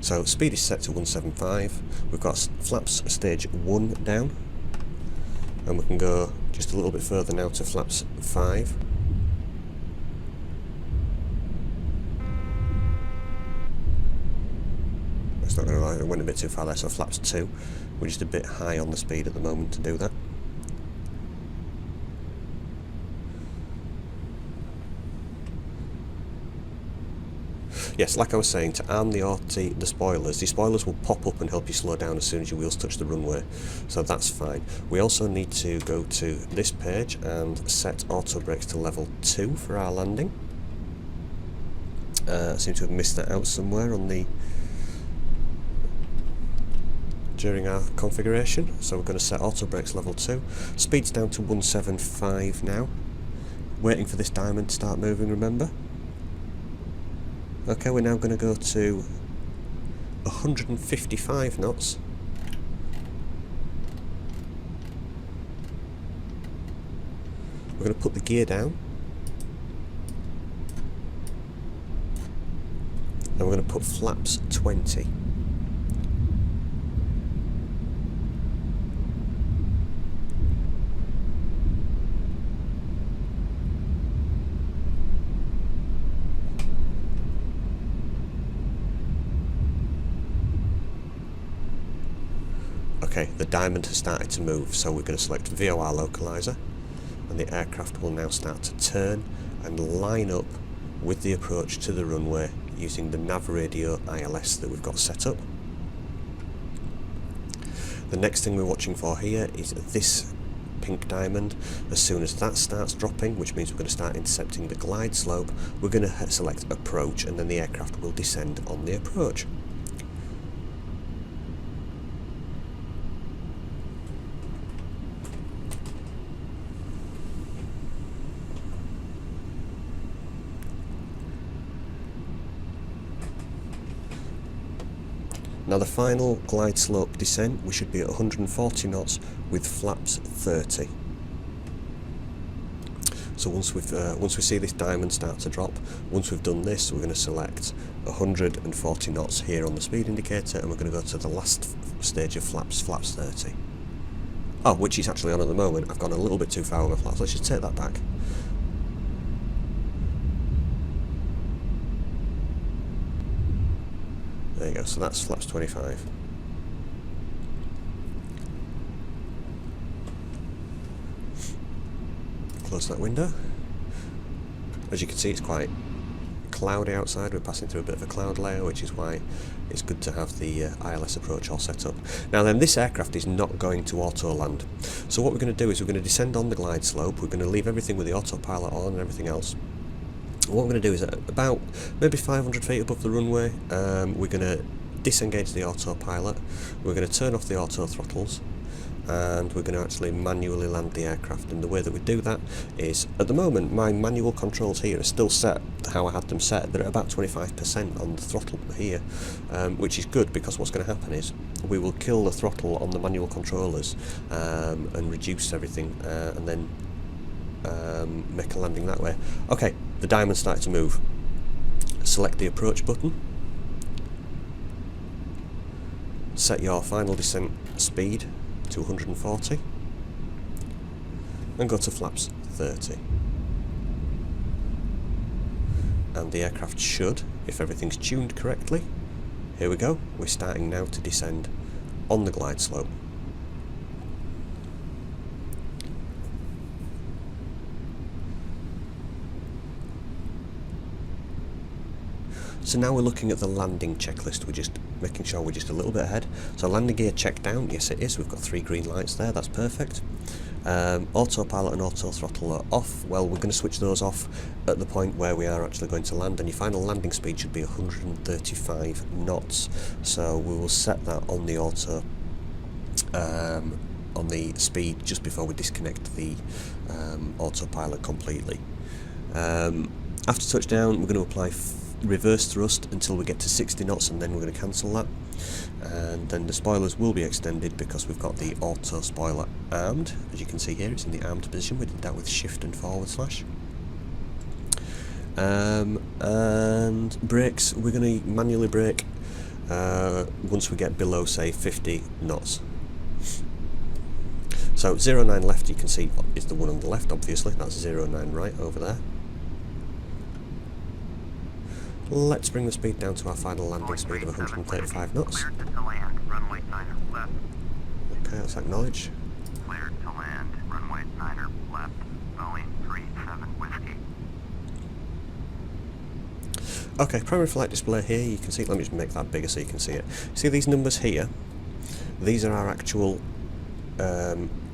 S1: So speed is set to 175. We've got flaps stage 1 down, and we can go just a little bit further now to flaps 5. It's not going to lie, it went a bit too far there, so flaps 2. We're just a bit high on the speed at the moment to do that. Yes, like I was saying, to arm the spoilers will pop up and help you slow down as soon as your wheels touch the runway, so that's fine. We also need to go to this page and set auto brakes to level 2 for our landing. I seem to have missed that out somewhere on the during our configuration, so we're going to set auto brakes level 2. Speed's down to 175 now. Waiting for this diamond to start moving, remember? Okay, we're now going to go to 155 knots. We're going to put the gear down. And we're going to put flaps 20. Okay, the diamond has started to move, so we're going to select VOR localizer, and the aircraft will now start to turn and line up with the approach to the runway using the nav radio ILS that we've got set up. The next thing we're watching for here is this pink diamond. As soon as that starts dropping, which means we're going to start intercepting the glide slope, we're going to select approach, and then the aircraft will descend on the approach. Now the final glide slope descent, we should be at 140 knots with flaps 30. So once we see this diamond start to drop, once we've done this, we're going to select 140 knots here on the speed indicator, and we're going to go to the last stage of flaps 30. Oh, which is actually on at the moment. I've gone a little bit too far with my flaps. Let's just take that back. There you go, so that's flaps 25. Close that window. As you can see, it's quite cloudy outside. We're passing through a bit of a cloud layer, which is why it's good to have the ILS approach all set up. Now then, this aircraft is not going to auto land. So what we're going to do is we're going to descend on the glide slope. We're going to leave everything with the autopilot on and everything else. What we're going to do is at about maybe 500 feet above the runway, we're going to disengage the autopilot, we're going to turn off the auto throttles, and we're going to actually manually land the aircraft. And the way that we do that is, at the moment, my manual controls here are still set how I had them set. They're at about 25% on the throttle here, which is good, because what's going to happen is we will kill the throttle on the manual controllers and reduce everything, and then make a landing that way. Okay, the diamond's started to move. Select the approach button, set your final descent speed to 140, and go to flaps 30. And the aircraft should, if everything's tuned correctly, here we go, we're starting now to descend on the glide slope. So now we're looking at the landing checklist. We're just making sure we're just a little bit ahead. So landing gear checked down, yes it is, we've got 3 green lights there, that's perfect. Autopilot and auto throttle are off. Well, we're going to switch those off at the point where we are actually going to land, and your final landing speed should be 135 knots. So we will set that on the auto, on the speed just before we disconnect the autopilot completely. After touchdown, we're going to apply reverse thrust until we get to 60 knots, and then we're going to cancel that, and then the spoilers will be extended because we've got the auto spoiler armed. As you can see here, it's in the armed position. We did that with shift and /. And brakes, we're going to manually brake once we get below, say, 50 knots. So 09 left, you can see, is the one on the left, obviously. That's 09 right over there. Let's bring the speed down to our final landing speed of 135 knots.
S2: Cleared to land, runway signer left.
S1: Okay, let's acknowledge.
S2: Cleared to land, runway signer left. Boeing 37 Whiskey.
S1: Okay, primary flight display here, you can see, let me just make that bigger so you can see it. See these numbers here? These are our actual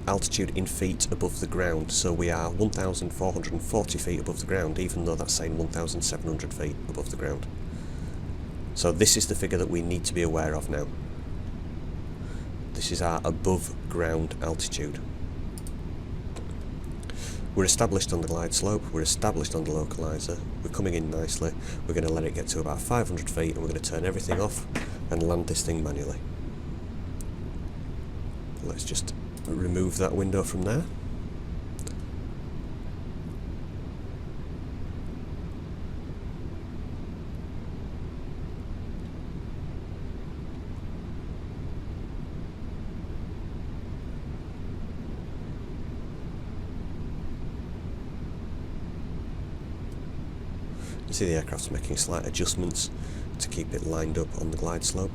S1: altitude in feet above the ground, so we are 1,440 feet above the ground, even though that's saying 1,700 feet above the ground. So this is the figure that we need to be aware of now. This is our above ground altitude. We're established on the glide slope, we're established on the localizer, we're coming in nicely, we're going to let it get to about 500 feet and we're going to turn everything off and land this thing manually. Let's just remove that window from there. You see the aircraft's making slight adjustments to keep it lined up on the glide slope.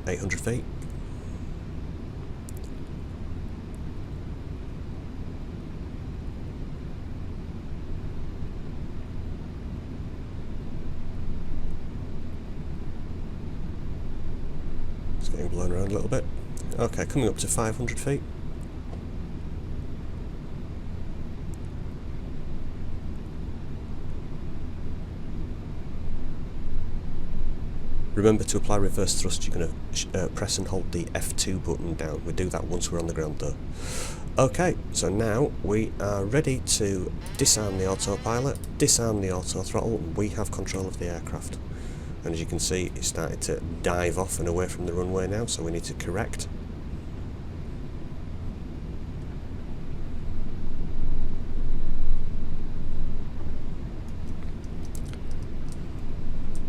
S1: 800 feet. It's getting blown around a little bit. Okay, coming up to 500 feet. Remember to apply reverse thrust, you're going to press and hold the F2 button down. We do that once we're on the ground though. Okay, so now we are ready to disarm the autopilot, disarm the auto throttle, and we have control of the aircraft. And as you can see, it's started to dive off and away from the runway now, so we need to correct.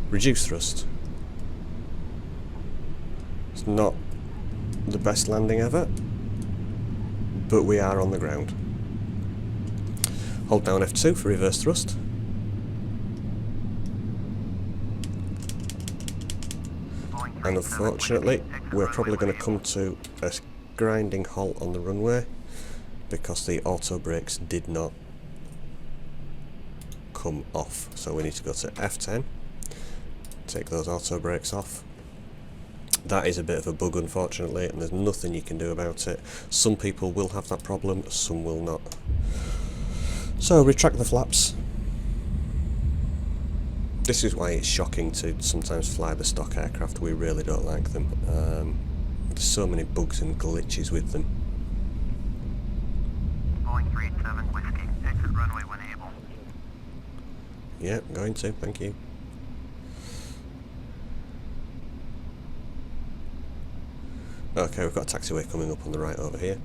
S1: Reduce thrust. It's not the best landing ever, but we are on the ground. Hold down F2 for reverse thrust. And unfortunately, we're probably going to come to a grinding halt on the runway because the auto brakes did not come off. So we need to go to F10, take those auto brakes off. That is a bit of a bug, unfortunately, and there's nothing you can do about it. Some people will have that problem, some will not. So retract the flaps. This is why it's shocking to sometimes fly the stock aircraft. We really don't like them. There's so many bugs and glitches with them.
S2: Boeing 387 Whiskey, exit runway when able.
S1: Yeah, going to, thank you. Okay, we've got a taxiway coming up on the right over here.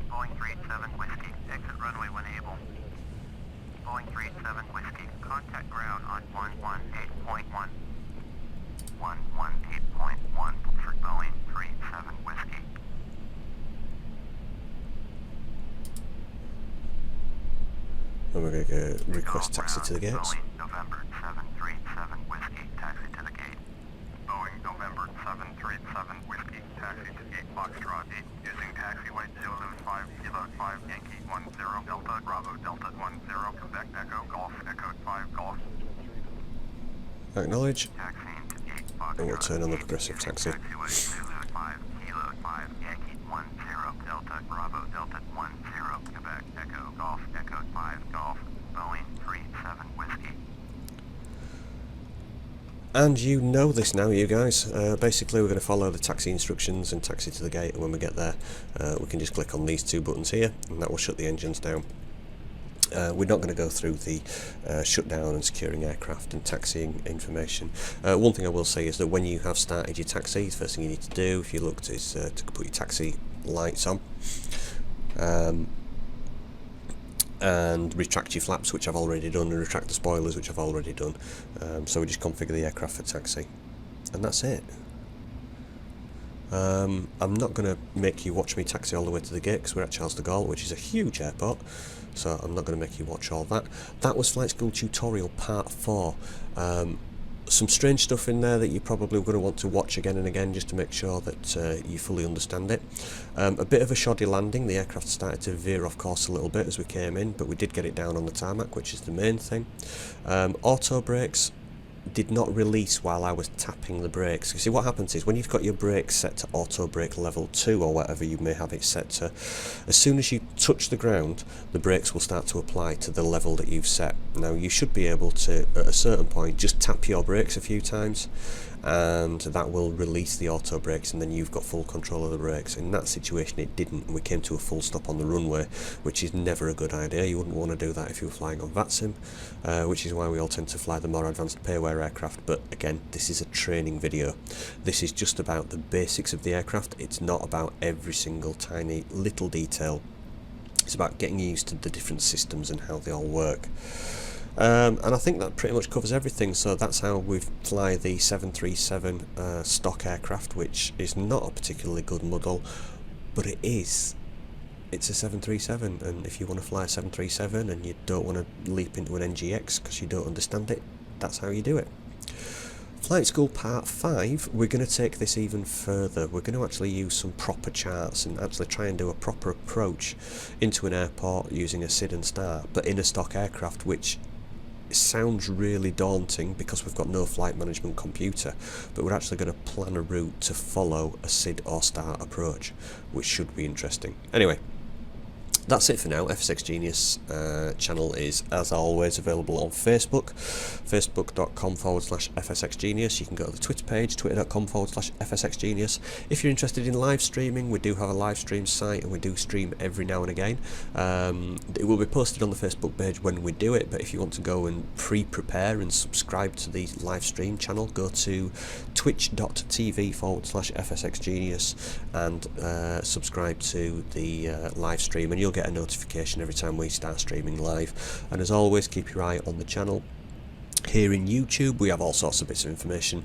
S2: Boeing 387 Whiskey, exit runway when able. Boeing 387 Whiskey, contact ground on 118.1. 118.1 for Boeing 387 Whiskey.
S1: And we're going to go request taxi to the gates.
S2: Boeing November 737 Whiskey, taxi to the gate. Boeing November 737 Whiskey, taxi to gate Foxtrot 8, using taxiway 205 Kilo 5 Yankee 10 Delta Bravo Delta 10 Quebec Echo Golf Echo 5 Golf.
S1: Acknowledge.
S2: Taxiing to gate Foxtrot
S1: And we'll turn on the progressive taxi.
S2: Taxiway 205 Kilo 5 Yankee 10 Delta Bravo Delta 10 Quebec Echo Golf Echo 5 Golf. Boeing 37 Whiskey.
S1: And you know this now, you guys. Basically, we're going to follow the taxi instructions and taxi to the gate, and when we get there, we can just click on these two buttons here, and that will shut the engines down. We're not going to go through the shutdown and securing aircraft and taxiing information. One thing I will say is that when you have started your taxi, the first thing you need to do, if you looked, is to put your taxi lights on. And retract your flaps, which I've already done, and retract the spoilers, which I've already done. So we just configure the aircraft for taxi, and that's it. I'm not going to make you watch me taxi all the way to the gate because we're at Charles de Gaulle, which is a huge airport, so I'm not going to make you watch all that. That was Flight School Tutorial Part 4. Some strange stuff in there that you're probably going to want to watch again and again just to make sure that you fully understand it. A bit of a shoddy landing. The aircraft started to veer off course a little bit as we came in, but we did get it down on the tarmac, which is the main thing. Auto brakes did not release while I was tapping the brakes. You see, what happens is when you've got your brakes set to auto brake level 2 or whatever you may have it set to, as soon as you touch the ground, the brakes will start to apply to the level that you've set. Now you should be able to, at a certain point, just tap your brakes a few times and that will release the auto brakes, and then you've got full control of the brakes. In that situation it didn't, and we came to a full stop on the runway, which is never a good idea. You wouldn't want to do that if you were flying on VATSIM, which is why we all tend to fly the more advanced payware aircraft. But again, this is a training video. This is just about the basics of the aircraft. It's not about every single tiny little detail. It's about getting used to the different systems and how they all work. And I think that pretty much covers everything. So that's how we fly the 737 stock aircraft, which is not a particularly good model, but it's it's a 737, and if you want to fly a 737 and you don't want to leap into an NGX because you don't understand it, that's how you do it. Flight School Part 5, we're going to take this even further. We're going to actually use some proper charts and actually try and do a proper approach into an airport using a SID and start, but in a stock aircraft, which sounds really daunting because we've got no flight management computer, but we're actually going to plan a route to follow a SID or start approach, which should be interesting. Anyway, that's it for now. FSX Genius channel is, as always, available on Facebook, facebook.com/FSX Genius. You can go to the Twitter page, twitter.com/FSX Genius. If you're interested in live streaming, we do have a live stream site, and we do stream every now and again. It will be posted on the Facebook page when we do it, but if you want to go and pre-prepare and subscribe to the live stream channel, go to twitch.tv/FSX Genius and subscribe to the live stream, and you'll get a notification every time we start streaming live. And as always, keep your eye on the channel. Here in YouTube, we have all sorts of bits of information,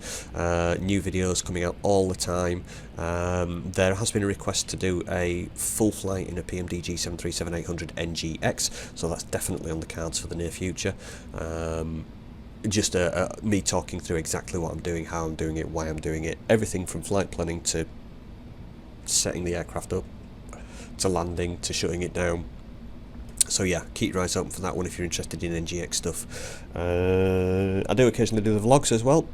S1: new videos coming out all the time. There has been a request to do a full flight in a PMDG 737-800 NGX, so that's definitely on the cards for the near future. Just me talking through exactly what I'm doing, how I'm doing it, why I'm doing it, everything from flight planning to setting the aircraft up, to landing, to shutting it down. So yeah, keep your eyes open for that one if you're interested in NGX stuff. I do occasionally do the vlogs as well.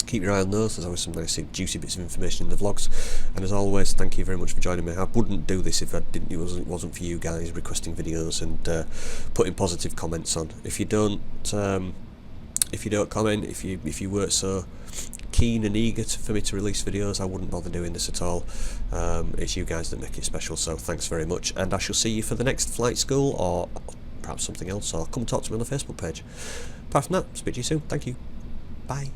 S1: Keep your eye on those. There's always some nice juicy bits of information in the vlogs. And as always, thank you very much for joining me. I wouldn't do this if it wasn't for you guys requesting videos and putting positive comments on. If you don't comment, if you weren't so keen and eager for me to release videos, I wouldn't bother doing this at all. It's you guys that make it special, so thanks very much, and I shall see you for the next flight school, or perhaps something else, or come talk to me on the Facebook page. Apart from that, speak to you soon. Thank you. Bye.